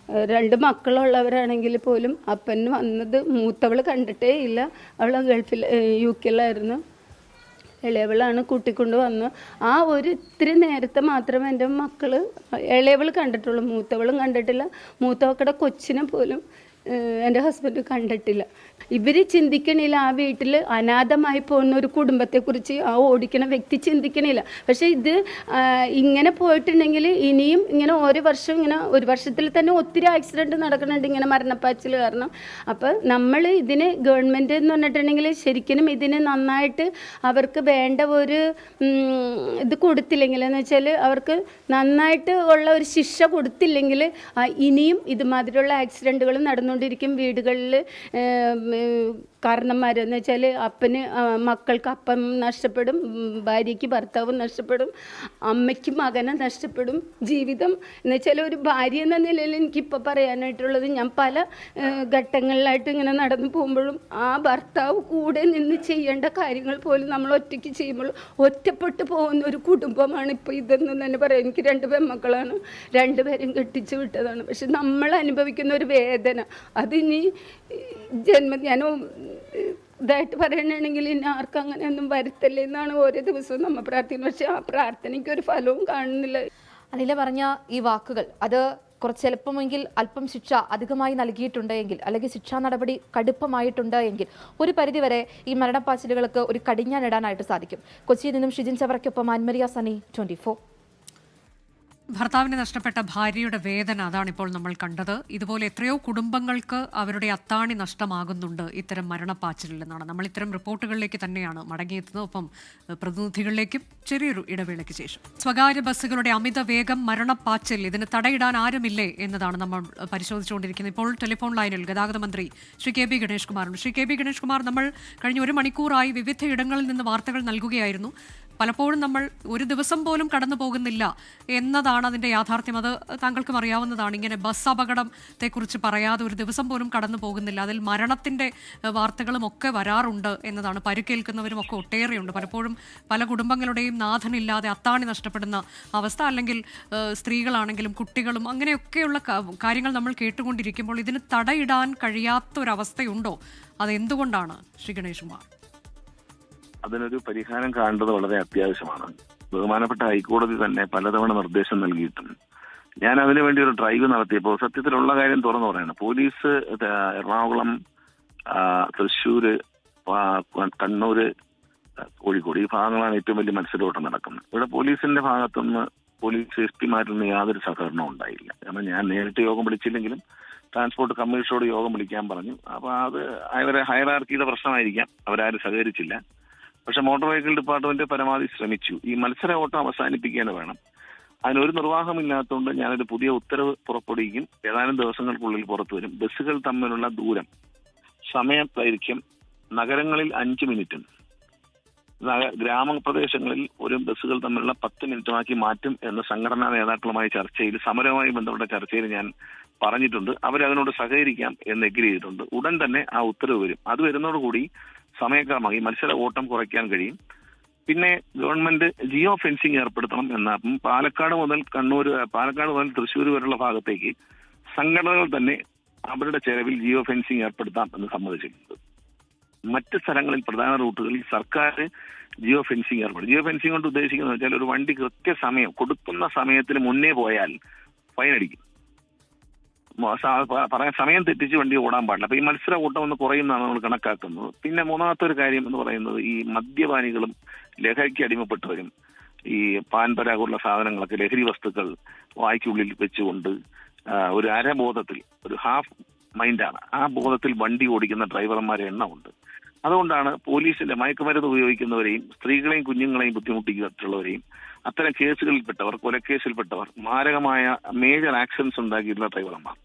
2 മക്കളുള്ളവരാണെങ്കിൽ പോലും അപ്പന് വന്നത് മൂത്തവൾ കണ്ടിട്ടേ ഇല്ല. അവൾ ഗൾഫിൽ UK ഇളയവളാണ് കൂട്ടിക്കൊണ്ട് വന്നു. ആ ഒരു ഇത്തിരി നേരത്തെ മാത്രമേ എൻ്റെ മക്കൾ ഇളയവൾ കണ്ടിട്ടുള്ളൂ, മൂത്തവളും കണ്ടിട്ടില്ല. മൂത്തവക്കടെ കൊച്ചിനെ പോലും എൻ്റെ ഹസ്ബൻഡ് കണ്ടിട്ടില്ല. ഇവർ ചിന്തിക്കണില്ല ആ വീട്ടിൽ അനാഥമായി പോകുന്ന ഒരു കുടുംബത്തെക്കുറിച്ച് ആ ഓടിക്കണ വ്യക്തി ചിന്തിക്കണില്ല. പക്ഷേ ഇത് ഇങ്ങനെ പോയിട്ടുണ്ടെങ്കിൽ ഇനിയും ഇങ്ങനെ ഓരോ വർഷം ഇങ്ങനെ ഒരു വർഷത്തിൽ തന്നെ ഒത്തിരി ആക്സിഡൻറ്റ് നടക്കുന്നുണ്ട് ഇങ്ങനെ മരണപ്പാച്ചിൽ കാരണം. അപ്പോൾ നമ്മൾ ഇതിന് ഗവൺമെൻറ് എന്ന് പറഞ്ഞിട്ടുണ്ടെങ്കിൽ ശരിക്കും ഇതിന് നന്നായിട്ട് അവർക്ക് വേണ്ട ഒരു ഇത് കൊടുത്തില്ലെങ്കിൽ എന്ന് വെച്ചാൽ അവർക്ക് നന്നായിട്ട് ഉള്ള ഒരു ശിക്ഷ കൊടുത്തില്ലെങ്കിൽ ഇനിയും ഇതുമാതിരിയുള്ള ആക്സിഡൻറ്റുകൾ നടന്നുകൊണ്ടിരിക്കും വീടുകളിൽ. കാരണന്മാരെന്ന് വെച്ചാൽ അപ്പന് മക്കൾക്ക് അപ്പം നഷ്ടപ്പെടും, ഭാര്യയ്ക്ക് ഭർത്താവ് നഷ്ടപ്പെടും, അമ്മയ്ക്ക് മകനെ നഷ്ടപ്പെടും. ജീവിതം എന്ന് വെച്ചാൽ ഒരു ഭാര്യ എന്ന നിലയിൽ എനിക്കിപ്പോൾ പറയാനായിട്ടുള്ളത്, ഞാൻ പല ഘട്ടങ്ങളിലായിട്ട് ഇങ്ങനെ നടന്നു പോകുമ്പോഴും ആ ഭർത്താവ് കൂടെ നിന്ന് ചെയ്യേണ്ട കാര്യങ്ങൾ പോലും നമ്മൾ ഒറ്റയ്ക്ക് ചെയ്യുമ്പോൾ ഒറ്റപ്പെട്ടു പോകുന്ന ഒരു കുടുംബമാണ് ഇപ്പോൾ ഇതെന്ന് തന്നെ പറയാം. എനിക്ക് 2 പെൺമക്കളാണ്, 2 പേരും കെട്ടിച്ചു വിട്ടതാണ്. പക്ഷെ നമ്മൾ അനുഭവിക്കുന്ന ഒരു വേദന അതിനി ഞാൻ ഇതായിട്ട് പറയണമെങ്കിൽ ഇനി ആർക്കും അങ്ങനെയൊന്നും വരുത്തല്ലേ എന്നാണ് ഓരോ ദിവസവും നമ്മൾ പ്രാർത്ഥിക്കുന്നത്. പക്ഷെ ആ പ്രാർത്ഥനയ്ക്ക് ഒരു ഫലവും കാണുന്നില്ല. അനില പറഞ്ഞ ഈ വാക്കുകൾ അത് കുറച്ച് എളുപ്പമെങ്കിൽ അല്പം ശിക്ഷ അധികമായി നൽകിയിട്ടുണ്ടെങ്കിൽ അല്ലെങ്കിൽ ശിക്ഷാ നടപടി കടുപ്പമായിട്ടുണ്ട് എങ്കിൽ ഒരു പരിധിവരെ ഈ മരണപ്പാച്ചിലുകൾക്ക് ഒരു കടിഞ്ഞാണിടാനായിട്ട് സാധിക്കും. കൊച്ചിയിൽ നിന്നും ഷിജിൻ ചവറയ്ക്കൊപ്പം ആൻമരിയ സനി, 24. ഭർത്താവിനെ നഷ്ടപ്പെട്ട ഭാര്യയുടെ വേദന അതാണിപ്പോൾ നമ്മൾ കണ്ടത്. ഇതുപോലെ എത്രയോ കുടുംബങ്ങൾക്ക് അവരുടെ അത്താണി നഷ്ടമാകുന്നുണ്ട് ഇത്തരം മരണപ്പാച്ചിലിൽ നിന്നാണ്. നമ്മൾ ഇത്തരം റിപ്പോർട്ടുകളിലേക്ക് തന്നെയാണ് മടങ്ങിയെത്തുന്നത്. ഒപ്പം പ്രതിനിധികളിലേക്കും ചെറിയൊരു ഇടവേളയ്ക്ക് ശേഷം. സ്വകാര്യ ബസ്സുകളുടെ അമിത വേഗം, മരണപ്പാച്ചിൽ, ഇതിന് തടയിടാൻ ആരുമില്ലേ എന്നതാണ് നമ്മൾ പരിശോധിച്ചുകൊണ്ടിരിക്കുന്നത്. ഇപ്പോൾ ടെലിഫോൺ ലൈനിൽ ഗതാഗത മന്ത്രി ശ്രീ കെ ബി ഗണേഷ് കുമാറുണ്ട്. ശ്രീ കെ ബി ഗണേഷ് കുമാർ, നമ്മൾ കഴിഞ്ഞ 1 മണിക്കൂറായി വിവിധ ഇടങ്ങളിൽ നിന്ന് വാർത്തകൾ നൽകുകയായിരുന്നു. പലപ്പോഴും നമ്മൾ ഒരു ദിവസം പോലും കടന്നു പോകുന്നില്ല എന്നതാണ് അതിൻ്റെ യാഥാർത്ഥ്യം. അത് താങ്കൾക്കും അറിയാവുന്നതാണ്. ഇങ്ങനെ ബസ് അപകടത്തെക്കുറിച്ച് പറയാതെ ഒരു ദിവസം പോലും കടന്നു പോകുന്നില്ല. അതിൽ മരണത്തിൻ്റെ വാർത്തകളും ഒക്കെ വരാറുണ്ട് എന്നതാണ്. പരിക്കേൽക്കുന്നവരും ഒക്കെ ഒട്ടേറെയുണ്ട്. പലപ്പോഴും പല കുടുംബങ്ങളുടെയും നാഥനില്ലാതെ അത്താണി നഷ്ടപ്പെടുന്ന അവസ്ഥ, അല്ലെങ്കിൽ സ്ത്രീകളാണെങ്കിലും കുട്ടികളും അങ്ങനെയൊക്കെയുള്ള കാര്യങ്ങൾ നമ്മൾ കേട്ടുകൊണ്ടിരിക്കുമ്പോൾ ഇതിന് തടയിടാൻ കഴിയാത്തൊരവസ്ഥയുണ്ടോ? അതെന്തുകൊണ്ടാണ് ശ്രീ ഗണേഷ് കുമാർ? അതിനൊരു പരിഹാരം കാണേണ്ടത് വളരെ അത്യാവശ്യമാണ്. ബഹുമാനപ്പെട്ട ഹൈക്കോടതി തന്നെ പലതവണ നിർദ്ദേശം നൽകിയിട്ടുണ്ട്. ഞാൻ അതിനു വേണ്ടി ഒരു ഡ്രൈവ് നടത്തിയപ്പോൾ സത്യത്തിലുള്ള കാര്യം തുറന്നു പറയണം. പോലീസ് എറണാകുളം, തൃശ്ശൂര്, കണ്ണൂര്, കോഴിക്കോട് ഈ ഭാഗങ്ങളാണ് ഏറ്റവും വലിയ മത്സരോട്ടം നടക്കുന്നത്. ഇവിടെ പോലീസിന്റെ ഭാഗത്തുനിന്ന് പോലീസ് എസ് പിമാരിൽ നിന്ന് യാതൊരു സഹകരണവും ഉണ്ടായില്ല. കാരണം ഞാൻ നേരിട്ട് യോഗം വിളിച്ചില്ലെങ്കിലും ട്രാൻസ്പോർട്ട് കമ്മീഷനോട് യോഗം വിളിക്കാൻ പറഞ്ഞു. അപ്പോൾ അത് അവരെ ഹയറാർക്കിയുടെ പ്രശ്നമായിരിക്കാം, അവരാരും സഹകരിച്ചില്ല. പക്ഷെ മോട്ടോർ വെഹിക്കിൾ ഡിപ്പാർട്ട്മെന്റ് പരമാവധി ശ്രമിച്ചു. ഈ മത്സര ഓട്ടം അവസാനിപ്പിക്കാൻ വേണം. അതിനൊരു നിർവാഹമില്ലാത്തതുകൊണ്ട് ഞാനൊരു പുതിയ ഉത്തരവ് പുറപ്പെടുവിക്കും. ഏതാനും ദിവസങ്ങൾക്കുള്ളിൽ പുറത്തു വരും. ബസ്സുകൾ തമ്മിലുള്ള ദൂരം, സമയ ദൈർഘ്യം നഗരങ്ങളിൽ 5 മിനിറ്റും ഗ്രാമപ്രദേശങ്ങളിൽ ഒരു ബസ്സുകൾ തമ്മിലുള്ള 10 മിനിറ്റുമാക്കി മാറ്റും എന്ന് സംഘടനാ നേതാക്കളുമായി ചർച്ചയിൽ, സമരവുമായി ബന്ധപ്പെട്ട ചർച്ചയിൽ ഞാൻ പറഞ്ഞിട്ടുണ്ട്. അവരതിനോട് സഹകരിക്കാം എന്ന് എഗ്രി ചെയ്തിട്ടുണ്ട്. ഉടൻ തന്നെ ആ ഉത്തരവ് വരും. അത് വരുന്നതോടുകൂടി സമയക്രമമായി മത്സര ഓട്ടം കുറയ്ക്കാൻ കഴിയും. പിന്നെ ഗവൺമെന്റ് ജിയോ ഫെൻസിങ് ഏർപ്പെടുത്തണം എന്നാണ്. പാലക്കാട് മുതൽ തൃശ്ശൂർ വരെയുള്ള ഭാഗത്തേക്ക് സംഘടനകൾ തന്നെ അവരുടെ ചെലവിൽ ജിയോ ഫെൻസിങ് ഏർപ്പെടുത്താം എന്ന് സമ്മതിച്ചിട്ടുണ്ട്. മറ്റ് സ്ഥലങ്ങളിൽ പ്രധാന റൂട്ടുകളിൽ സർക്കാർ ജിയോ ഫെൻസിങ് ഏർപ്പെടും. ജിയോ ഫെൻസിങ് കൊണ്ട് ഉദ്ദേശിക്കുന്നത് വെച്ചാൽ ഒരു വണ്ടി കൃത്യസമയം കൊടുക്കുന്ന സമയത്തിന് മുന്നേ പോയാൽ ഫൈൻ അടിക്കും. പറയാൻ സമയം തെറ്റിച്ച് വണ്ടി ഓടാൻ പാടില്ല. അപ്പൊ ഈ മത്സര ഓട്ടം ഒന്ന് കുറയുന്നതാണ് നമ്മൾ കണക്കാക്കുന്നത്. പിന്നെ മൂന്നാമത്തെ ഒരു കാര്യം എന്ന് പറയുന്നത് ഈ മദ്യപാനികളും ലഹരിക്ക് അടിമപ്പെട്ടവരും ഈ പാൻ പരാഗുള്ള സാധനങ്ങളൊക്കെ, ലഹരി വസ്തുക്കൾ വായ്ക്കുള്ളിൽ വെച്ചുകൊണ്ട് ഒരു അരബോധത്തിൽ, ഒരു ഹാഫ് മൈൻഡാണ്, ആ ബോധത്തിൽ വണ്ടി ഓടിക്കുന്ന ഡ്രൈവർമാരെ എണ്ണമുണ്ട്. അതുകൊണ്ടാണ് പോലീസിന്റെ മയക്കുമരുന്ന് ഉപയോഗിക്കുന്നവരെയും സ്ത്രീകളെയും കുഞ്ഞുങ്ങളെയും ബുദ്ധിമുട്ടിയിട്ടുള്ളവരെയും അത്തരം കേസുകളിൽപ്പെട്ടവർ, കൊലക്കേസിൽപ്പെട്ടവർ, മാരകമായ മേജർ ആക്സിഡൻസ് ഉണ്ടാക്കിയിട്ടുള്ള ഡ്രൈവർമാർ,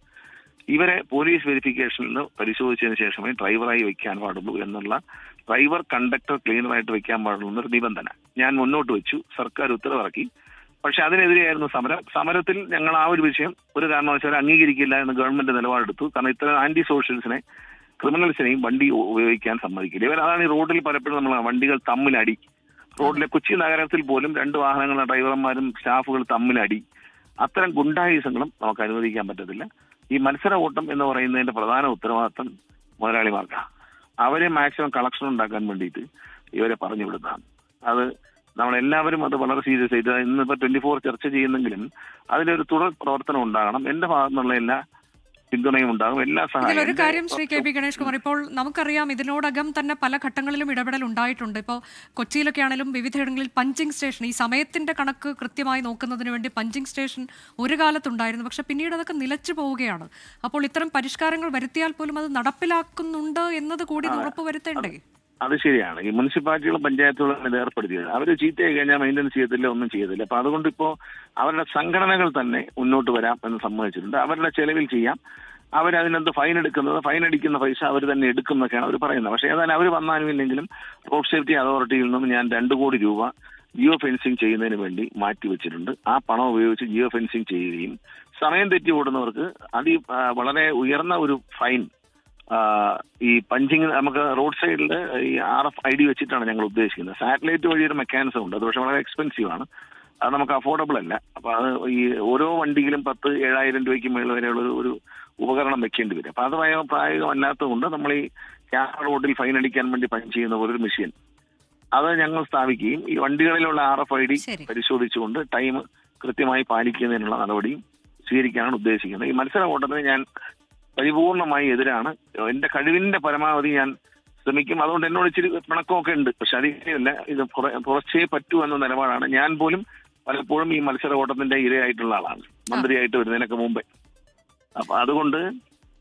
ഇവരെ പോലീസ് വെരിഫിക്കേഷനിൽ പരിശോധിച്ചതിന് ശേഷമേ ഡ്രൈവറായി വെക്കാൻ പാടുള്ളൂ എന്നുള്ള, ഡ്രൈവർ കണ്ടക്ടർ ക്ലീനറായിട്ട് വെക്കാൻ പാടുള്ളൂ എന്നൊരു നിബന്ധന ഞാൻ മുന്നോട്ട് വെച്ചു. സർക്കാർ ഉത്തരവിറക്കി. പക്ഷെ അതിനെതിരെയായിരുന്നു സമരം. സമരത്തിൽ ഞങ്ങൾ ആ ഒരു വിഷയം ഒരു കാരണവശാലും അംഗീകരിക്കില്ല എന്ന് ഗവൺമെന്റ് നിലപാടെടുത്തു. കാരണം ഇത്തരം ആന്റി സോഷ്യൽസിനെ, ക്രിമിനൽസിനെയും വണ്ടി ഉപയോഗിക്കാൻ സമ്മതിക്കില്ല. അതാണ് ഈ റോഡിൽ പലപ്പോഴും നമ്മൾ വണ്ടികൾ തമ്മിലടി, റോഡിലെ കൊച്ചി നഗരത്തിൽ പോലും 2 വാഹനങ്ങളുടെ ഡ്രൈവർമാരും സ്റ്റാഫുകൾ തമ്മിലടി, അത്തരം ഗുണ്ടായുസങ്ങളും നമുക്ക് അനുവദിക്കാൻ പറ്റത്തില്ല. ഈ മത്സര ഓട്ടം എന്ന് പറയുന്നതിന്റെ പ്രധാന ഉത്തരവാദിത്തം മുതലാളിമാർക്കാണ്. അവരെ മാക്സിമം കളക്ഷൻ ഉണ്ടാക്കാൻ വേണ്ടിയിട്ട് ഇവരെ പറഞ്ഞു വിടുന്നതാണ്. അത് നമ്മളെല്ലാവരും അത് വളരെ സീരിയസ് ആയിട്ട് ഇന്നിപ്പോൾ 24 ചർച്ച ചെയ്യുന്നെങ്കിലും അതിലൊരു തുടർ പ്രവർത്തനം ഉണ്ടാകണം. എൻ്റെ ഭാഗത്തു നിന്നുള്ള എല്ലാ പിന്തുണയും ഉണ്ടാകും, എല്ലാ സഹായവും. ഒരു കാര്യം ശ്രീ കെ പി ഗണേഷ് കുമാർ, ഇപ്പോൾ നമുക്കറിയാം ഇതിനോടകം തന്നെ പല ഘട്ടങ്ങളിലും ഇടപെടൽ ഉണ്ടായിട്ടുണ്ട്. ഇപ്പോൾ കൊച്ചിയിലൊക്കെ ആണെങ്കിലും വിവിധയിടങ്ങളിൽ പഞ്ചിങ് സ്റ്റേഷൻ, ഈ സമയത്തിന്റെ കണക്ക് കൃത്യമായി നോക്കുന്നതിന് വേണ്ടി പഞ്ചിങ് സ്റ്റേഷൻ ഒരു കാലത്തുണ്ടായിരുന്നു. പക്ഷെ പിന്നീട് അതൊക്കെ നിലച്ചു പോവുകയാണ്. അപ്പോൾ ഇത്തരം പരിഷ്കാരങ്ങൾ വരുത്തിയാൽ പോലും അത് നടപ്പിലാക്കുന്നുണ്ട് എന്നത് കൂടി ഉറപ്പുവരുത്തേണ്ടേ? അത് ശരിയാണ്. ഈ മുനിസിപ്പാലിറ്റികളും പഞ്ചായത്തുകളും ഇത് ഏർപ്പെടുത്തിയത് അവർ ചീത്തയായി കഴിഞ്ഞാൽ മെയിൻ്റനൻസ് ചെയ്യത്തില്ല, ഒന്നും ചെയ്യത്തില്ല. അപ്പൊ അതുകൊണ്ട് ഇപ്പോൾ അവരുടെ സംഘടനകൾ തന്നെ മുന്നോട്ട് വരാം എന്ന് സമ്മതിച്ചിട്ടുണ്ട്. അവരുടെ ചെലവിൽ ചെയ്യാം. അവരതിനകത്ത് ഫൈൻ എടുക്കുന്നത്, ഫൈൻ അടിക്കുന്ന പൈസ അവർ തന്നെ എടുക്കുന്നൊക്കെയാണ് അവർ പറയുന്നത്. പക്ഷേ ഏതായാലും അവർ വന്നാലും ഇല്ലെങ്കിലും റോഡ് സേഫ്റ്റി അതോറിറ്റിയിൽ നിന്നും ഞാൻ 2 കോടി രൂപ ജിയോ ഫെൻസിങ് ചെയ്യുന്നതിന് വേണ്ടി മാറ്റിവെച്ചിട്ടുണ്ട്. ആ പണം ഉപയോഗിച്ച് ജിയോ ഫെൻസിങ് ചെയ്യുകയും സമയം തെറ്റി ഓടുന്നവർക്ക് വളരെ ഉയർന്ന ഒരു ഫൈൻ, ഈ പഞ്ചിങ് നമുക്ക് റോഡ് സൈഡിൽ ഈ RFID വെച്ചിട്ടാണ് ഞങ്ങൾ ഉദ്ദേശിക്കുന്നത്. സാറ്റലൈറ്റ് വഴി ഒരു മെക്കാനിസം ഉണ്ട്, അത് പക്ഷെ വളരെ എക്സ്പെൻസീവ് ആണ്, അത് നമുക്ക് അഫോർഡബിൾ അല്ല. അപ്പൊ അത് ഈ ഓരോ വണ്ടിയിലും 10,000-7,000 രൂപയ്ക്ക് മേളിൽ വരെയുള്ള ഒരു ഉപകരണം വെക്കേണ്ടി വരും. അപ്പൊ അത് പ്രായോഗികമല്ലാത്തതുകൊണ്ട് നമ്മൾ ഈ ക്യാമറ റോഡിൽ ഫൈൻ അടിക്കാൻ വേണ്ടി പഞ്ച് ചെയ്യുന്ന ഒരു മെഷീൻ അത് ഞങ്ങൾ സ്ഥാപിക്കുകയും ഈ വണ്ടികളിലുള്ള RFID പരിശോധിച്ചുകൊണ്ട് ടൈം കൃത്യമായി പാലിക്കുന്നതിനുള്ള നടപടിയും സ്വീകരിക്കാനാണ് ഉദ്ദേശിക്കുന്നത്. ഈ മത്സര ഓട്ടത്തിന് ഞാൻ പരിപൂർണമായി എതിരാണ്. എന്റെ കഴിവിന്റെ പരമാവധി ഞാൻ ശ്രമിക്കും. അതുകൊണ്ട് എന്നോട് ഇച്ചിരി പിണക്കമൊക്കെ ഉണ്ട്. പക്ഷെ അതില്ല, ഇത് കുറച്ചേ പറ്റൂ എന്ന നിലപാടാണ്. ഞാൻ പോലും പലപ്പോഴും ഈ മത്സര ഓട്ടത്തിന്റെ ഇരയായിട്ടുള്ള ആളാണ്, മന്ത്രിയായിട്ട് വരുന്നതിനൊക്കെ മുമ്പേ. അപ്പൊ അതുകൊണ്ട്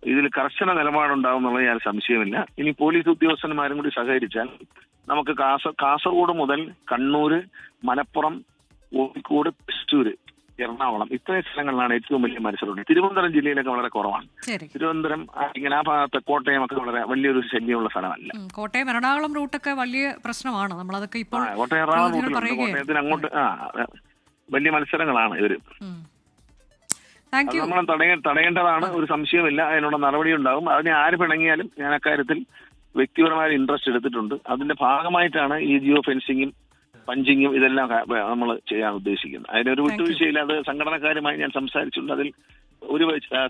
ഇതിൽ കർശന നിലപാടുണ്ടാവും എന്നുള്ളത് ഞാൻ സംശയമില്ല. ഇനി പോലീസ് ഉദ്യോഗസ്ഥന്മാരും കൂടി സഹകരിച്ചാൽ നമുക്ക് കാസർഗോഡ് മുതൽ കണ്ണൂര്, മലപ്പുറം, കോഴിക്കോട്, തൃശ്ശൂര്, എറണാകുളം ഇത്രയും സ്ഥലങ്ങളിലാണ് ഏറ്റവും വലിയ മത്സരം. തിരുവനന്തപുരം ജില്ലയിലൊക്കെ വളരെ കുറവാണ്. തിരുവനന്തപുരം ഇങ്ങനെ ആ ഭാഗത്ത് കോട്ടയം ഒക്കെ വളരെ വലിയൊരു ശല്യമുള്ള സ്ഥലമല്ല. കോട്ടയം എറണാകുളം റൂട്ടൊക്കെ വലിയ പ്രശ്നമാണ്. നമ്മളതൊക്കെ ഇപ്പോൾ കോട്ടയം എറണാകുളം റൂട്ടിലുണ്ട്. കോട്ടയത്തിന് അങ്ങോട്ട് വലിയ മത്സരങ്ങളാണ് ഇവര്. നമ്മൾ തടയേണ്ടതാണ്, ഒരു സംശയമില്ല. അതിനുള്ള നടപടി ഉണ്ടാകും. അതിനെ ആര് പിണങ്ങിയാലും ഞാൻ അക്കാര്യത്തിൽ വ്യക്തിപരമായ ഇൻട്രസ്റ്റ് എടുത്തിട്ടുണ്ട്. അതിന്റെ ഭാഗമായിട്ടാണ് ഈ ജിയോ ഫെൻസിങ്ങും പഞ്ചിങ്ങും ഇതെല്ലാം നമ്മൾ ചെയ്യാൻ ഉദ്ദേശിക്കുന്നത്. അതിനൊരു വിട്ടുവീഴ്ചയില്ല. അത് സംഘടനക്കാരുമായി ഞാൻ സംസാരിച്ചിട്ടുണ്ട്. അതിൽ ഒരു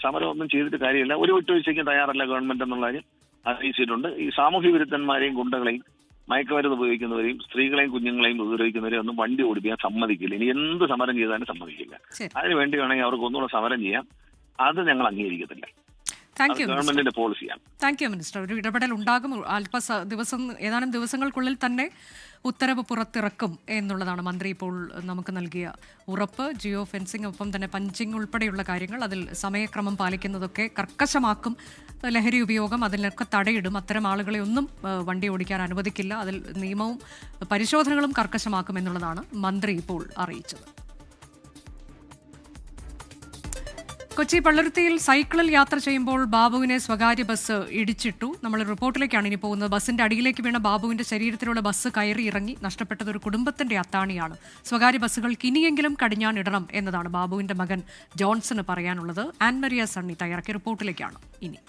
സമരം ഒന്നും ചെയ്തിട്ട് കാര്യമില്ല. ഒരു വിട്ടുവീഴ്ചയ്ക്കും തയ്യാറല്ല ഗവൺമെന്റ് എന്നുള്ള കാര്യം അറിയിച്ചിട്ടുണ്ട്. ഈ സാമൂഹ്യ വിരുദ്ധന്മാരെയും ഗുണ്ടകളെയും മയക്കുമരുന്ന് ഉപയോഗിക്കുന്നവരെയും സ്ത്രീകളെയും കുഞ്ഞുങ്ങളെയും ഉപദ്രവിക്കുന്നവരെയും ഒന്നും വണ്ടി ഓടിപ്പിക്കാൻ സമ്മതിക്കില്ല. ഇനി എന്ത് സമരം ചെയ്താലും സമ്മതിക്കില്ല. അതിന് വേണ്ടി വേണമെങ്കിൽ അവർക്ക് ഒന്നുകൂടെ സമരം ചെയ്യാം. അത് ഞങ്ങൾ അംഗീകരിക്കത്തില്ല. ഗവൺമെന്റിന്റെ പോളിസിയാണ്. Thank you minister. ഒരു ഇടപെടൽ ഉണ്ടാകും. ഏതാനും ദിവസങ്ങൾക്കുള്ളിൽ തന്നെ ഉത്തരവ് പുറത്തിറക്കും എന്നുള്ളതാണ് മന്ത്രി ഇപ്പോൾ നമുക്ക് നൽകിയ ഉറപ്പ്. ജിയോ ഫെൻസിംഗ്, ഒപ്പം തന്നെ പഞ്ചിങ് ഉൾപ്പെടെയുള്ള കാര്യങ്ങൾ, അതിൽ സമയക്രമം പാലിക്കുന്നതൊക്കെ കർക്കശമാക്കും. ലഹരി ഉപയോഗം അതിലൊക്കെ തടയിടും. അത്തരം ആളുകളെ ഒന്നും വണ്ടി ഓടിക്കാൻ അനുവദിക്കില്ല. അതിൽ നിയമവും പരിശോധനകളും കർക്കശമാക്കും എന്നുള്ളതാണ് മന്ത്രി ഇപ്പോൾ അറിയിച്ചത്. കൊച്ചി പള്ളുരുത്തിയിൽ സൈക്കിളിൽ യാത്ര ചെയ്യുമ്പോൾ ബാബുവിനെ സ്വകാര്യ ബസ് ഇടിച്ചിട്ടു. നമ്മൾ റിപ്പോർട്ടിലേക്കാണ് ഇനി പോകുന്നത്. ബസിന്റെ അടിയിലേക്ക് വീണ ബാബുവിന്റെ ശരീരത്തിലുള്ള ബസ് കയറി ഇറങ്ങി. നഷ്ടപ്പെട്ടത് ഒരു കുടുംബത്തിന്റെ അത്താണിയാണ്. സ്വകാര്യ ബസ്സുകൾക്ക് ഇനിയെങ്കിലും കടിഞ്ഞാണിടണം എന്നതാണ് ബാബുവിന്റെ മകൻ ജോൺസന് പറയാനുള്ളത്. ആൻമരിയ സണ്ണി തയ്യാറാക്കിയ റിപ്പോർട്ടിലേക്കാണ് ഇനി.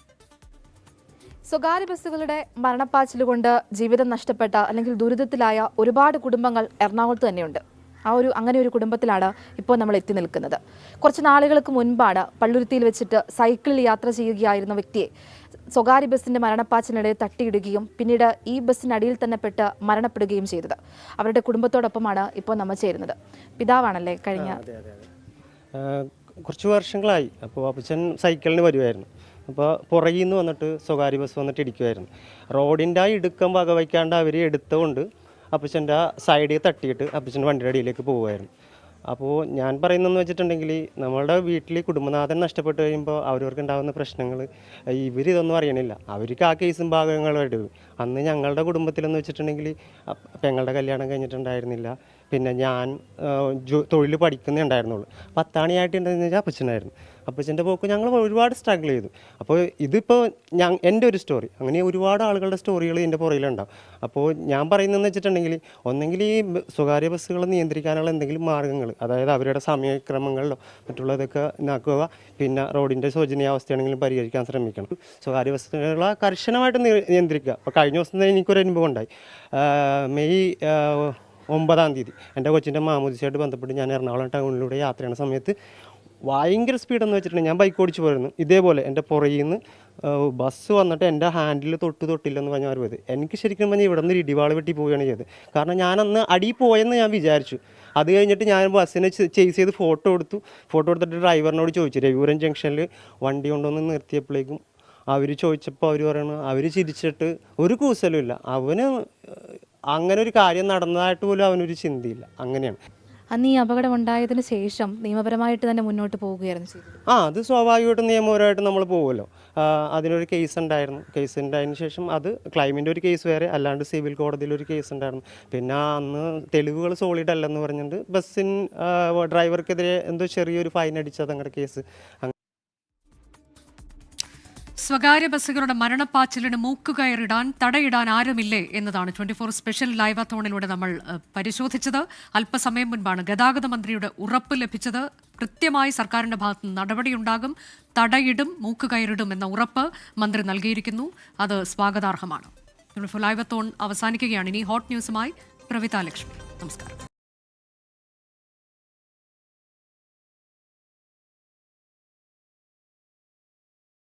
സ്വകാര്യ ബസ്സുകളുടെ മരണപ്പാച്ചിലുകൊണ്ട് ജീവിതം നഷ്ടപ്പെട്ട അല്ലെങ്കിൽ ദുരിതത്തിലായ ഒരുപാട് കുടുംബങ്ങൾ എറണാകുളത്ത് തന്നെയുണ്ട്. അങ്ങനെ ഒരു കുടുംബത്തിലാണ് ഇപ്പോൾ നമ്മൾ എത്തി നിൽക്കുന്നത്. കുറച്ച് നാളുകൾക്ക് മുൻപാണ് പള്ളുരുത്തിയിൽ വെച്ചിട്ട് സൈക്കിളിൽ യാത്ര ചെയ്യുകയായിരുന്ന വ്യക്തിയെ സ്വകാര്യ ബസ്സിന്റെ മരണപ്പാച്ചിനിടെ തട്ടിയിടുകയും പിന്നീട് ഈ ബസ്സിനടിയിൽ തന്നെ പെട്ട് മരണപ്പെടുകയും ചെയ്തത്. അവരുടെ കുടുംബത്തോടൊപ്പമാണ് ഇപ്പോൾ നമ്മൾ ചേരുന്നത്. പിതാവാണല്ലേ കഴിഞ്ഞ കുറച്ച് വർഷങ്ങളായി. അപ്പോൾ അപ്പച്ചൻ സൈക്കിളിന് വരുമായിരുന്നു. അപ്പോൾ പുറകിൽ നിന്ന് വന്നിട്ട് സ്വകാര്യ ബസ് വന്നിട്ട് ഇടിക്കുമായിരുന്നു. റോഡിൻ്റെ ആ ഇടുക്കം വകവയ്ക്കാണ്ട് അവർ എടുത്തുകൊണ്ട് അപ്പച്ചൻ്റെ സൈഡിൽ തട്ടിയിട്ട് അപ്പച്ചൻ്റെ വണ്ടിയുടെ അടിയിലേക്ക് പോകുമായിരുന്നു. അപ്പോൾ ഞാൻ പറയുന്നതെന്ന് വെച്ചിട്ടുണ്ടെങ്കിൽ നമ്മളുടെ വീട്ടിൽ കുടുംബനാഥൻ നഷ്ടപ്പെട്ട് കഴിയുമ്പോൾ അവരവർക്ക് ഉണ്ടാകുന്ന പ്രശ്നങ്ങൾ ഇവരിതൊന്നും അറിയണില്ല. അവർക്ക് ആ കേസും ഭാഗങ്ങളുമായിട്ട് അന്ന് ഞങ്ങളുടെ കുടുംബത്തിലെന്ന് വെച്ചിട്ടുണ്ടെങ്കിൽ പെങ്ങളുടെ കല്യാണം കഴിഞ്ഞിട്ടുണ്ടായിരുന്നില്ല. പിന്നെ ഞാൻ തൊഴിൽ പഠിക്കുന്നേ ഉണ്ടായിരുന്നുള്ളൂ. പത്താണിയായിട്ടുണ്ടെന്ന് വെച്ചാൽ അപ്പച്ചനായിരുന്നു. അപ്പച്ചൻ്റെ പോക്ക് ഞങ്ങൾ ഒരുപാട് സ്ട്രഗിൾ ചെയ്തു. അപ്പോൾ ഇതിപ്പോൾ എൻ്റെ ഒരു സ്റ്റോറി, അങ്ങനെ ഒരുപാട് ആളുകളുടെ സ്റ്റോറികൾ ഇതിൻ്റെ പുറകിലുണ്ടാവും. അപ്പോൾ ഞാൻ പറയുന്നതെന്ന് വെച്ചിട്ടുണ്ടെങ്കിൽ ഒന്നെങ്കിൽ ഈ സ്വകാര്യ ബസ്സുകൾ നിയന്ത്രിക്കാനുള്ള എന്തെങ്കിലും മാർഗ്ഗങ്ങൾ, അതായത് അവരുടെ സമയക്രമങ്ങളിലോ മറ്റുള്ളതൊക്കെ നാക്കുക. പിന്നെ റോഡിൻ്റെ ശോചനീയാവസ്ഥയാണെങ്കിലും പരിഹരിക്കാൻ ശ്രമിക്കണം. സ്വകാര്യ ബസ്സുകളെ കർശനമായിട്ട് നിയന്ത്രിക്കുക. അപ്പോൾ കഴിഞ്ഞ ദിവസം തന്നെ എനിക്കൊരു അനുഭവം ഉണ്ടായി. മെയ് 9-ാം തീയതി എൻ്റെ കൊച്ചിൻ്റെ മാമോദിസയായിട്ട് ബന്ധപ്പെട്ട് ഞാൻ എറണാകുളം ടൗണിലൂടെ യാത്ര ചെയ്യുന്ന സമയത്ത് ഭയങ്കര സ്പീഡെന്ന് വെച്ചിട്ടുണ്ടെങ്കിൽ ഞാൻ ബൈക്ക് ഓടിച്ച് പോയിരുന്നു, ഇതേപോലെ എൻ്റെ പുറകിൽ നിന്ന് ബസ് വന്നിട്ട് എൻ്റെ ഹാൻഡിൽ തൊട്ടില്ലെന്ന് പറഞ്ഞാൽ പോയത്. എനിക്ക് ശരിക്കും പറഞ്ഞാൽ ഇവിടെ നിന്ന് ഇടിവാള് വെട്ടി പോവുകയാണ് ചെയ്തത്. കാരണം ഞാനന്ന് അടിയിൽ പോയെന്ന് ഞാൻ വിചാരിച്ചു. അത് കഴിഞ്ഞിട്ട് ഞാൻ ബസ്സിനെ ചേസ് ചെയ്ത് ഫോട്ടോ എടുത്തിട്ട് ഡ്രൈവറിനോട് ചോദിച്ചു, രവിപുരം ജംഗ്ഷനിൽ വണ്ടി കൊണ്ടുവന്ന് നിർത്തിയപ്പോഴേക്കും അവർ ചോദിച്ചപ്പോൾ അവർ പറയണു, അവർ ചിരിച്ചിട്ട് ഒരു കൂസലും ഇല്ല, അവന് അങ്ങനെ ഒരു കാര്യം നടന്നതായിട്ട് പോലും അവനൊരു ചിന്തയില്ല. അങ്ങനെയാണ്. അന്ന് ഈ അപകടം ഉണ്ടായതിനു ശേഷം നിയമപരമായിട്ട് തന്നെ മുന്നോട്ട് പോവുകയായിരുന്നു ചെയ്തത്. അത് സ്വാഭാവികമായിട്ടും നിയമപരമായിട്ട് നമ്മൾ പോകുമല്ലോ. അതിനൊരു കേസ് ഉണ്ടായിരുന്നു. കേസ് ഉണ്ടായതിനു ശേഷം അത് ക്ലൈമിൻ്റെ ഒരു കേസ് വേറെ, അല്ലാണ്ട് സിവിൽ കോടതിയിലൊരു കേസ് ഉണ്ടായിരുന്നു. പിന്നെ അന്ന് തെളിവുകൾ സോളിഡ് അല്ലെന്ന് പറഞ്ഞിട്ട് ഡ്രൈവർക്കെതിരെ എന്തോ ചെറിയൊരു ഫൈൻ അടിച്ചത് അങ്ങനെ കേസ്. സ്വകാര്യ ബസ്സുകളുടെ മരണപ്പാച്ചിലിന് മൂക്കുകയറിടാൻ തടയിടാൻ ആരുമില്ലേ എന്നതാണ് 24 സ്പെഷ്യൽ ലൈവാത്തോണിലൂടെ നമ്മൾ പരിശോധിച്ചത്. അല്പസമയം മുൻപാണ് ഗതാഗത മന്ത്രിയുടെ ഉറപ്പ് ലഭിച്ചത്. കൃത്യമായി സർക്കാരിന്റെ ഭാഗത്ത് നടപടിയുണ്ടാകും, തടയിടും, മൂക്കുകയറിടും എന്ന ഉറപ്പ് മന്ത്രി നൽകിയിരിക്കുന്നു. അത് സ്വാഗതാർഹമാണ്. 24 ലൈവാത്തോൺ അവസാനിക്കുകയാണ്. ഇനി ഹോട്ട് ന്യൂസുമായി പ്രവിത ലക്ഷ്മി. നമസ്കാരം.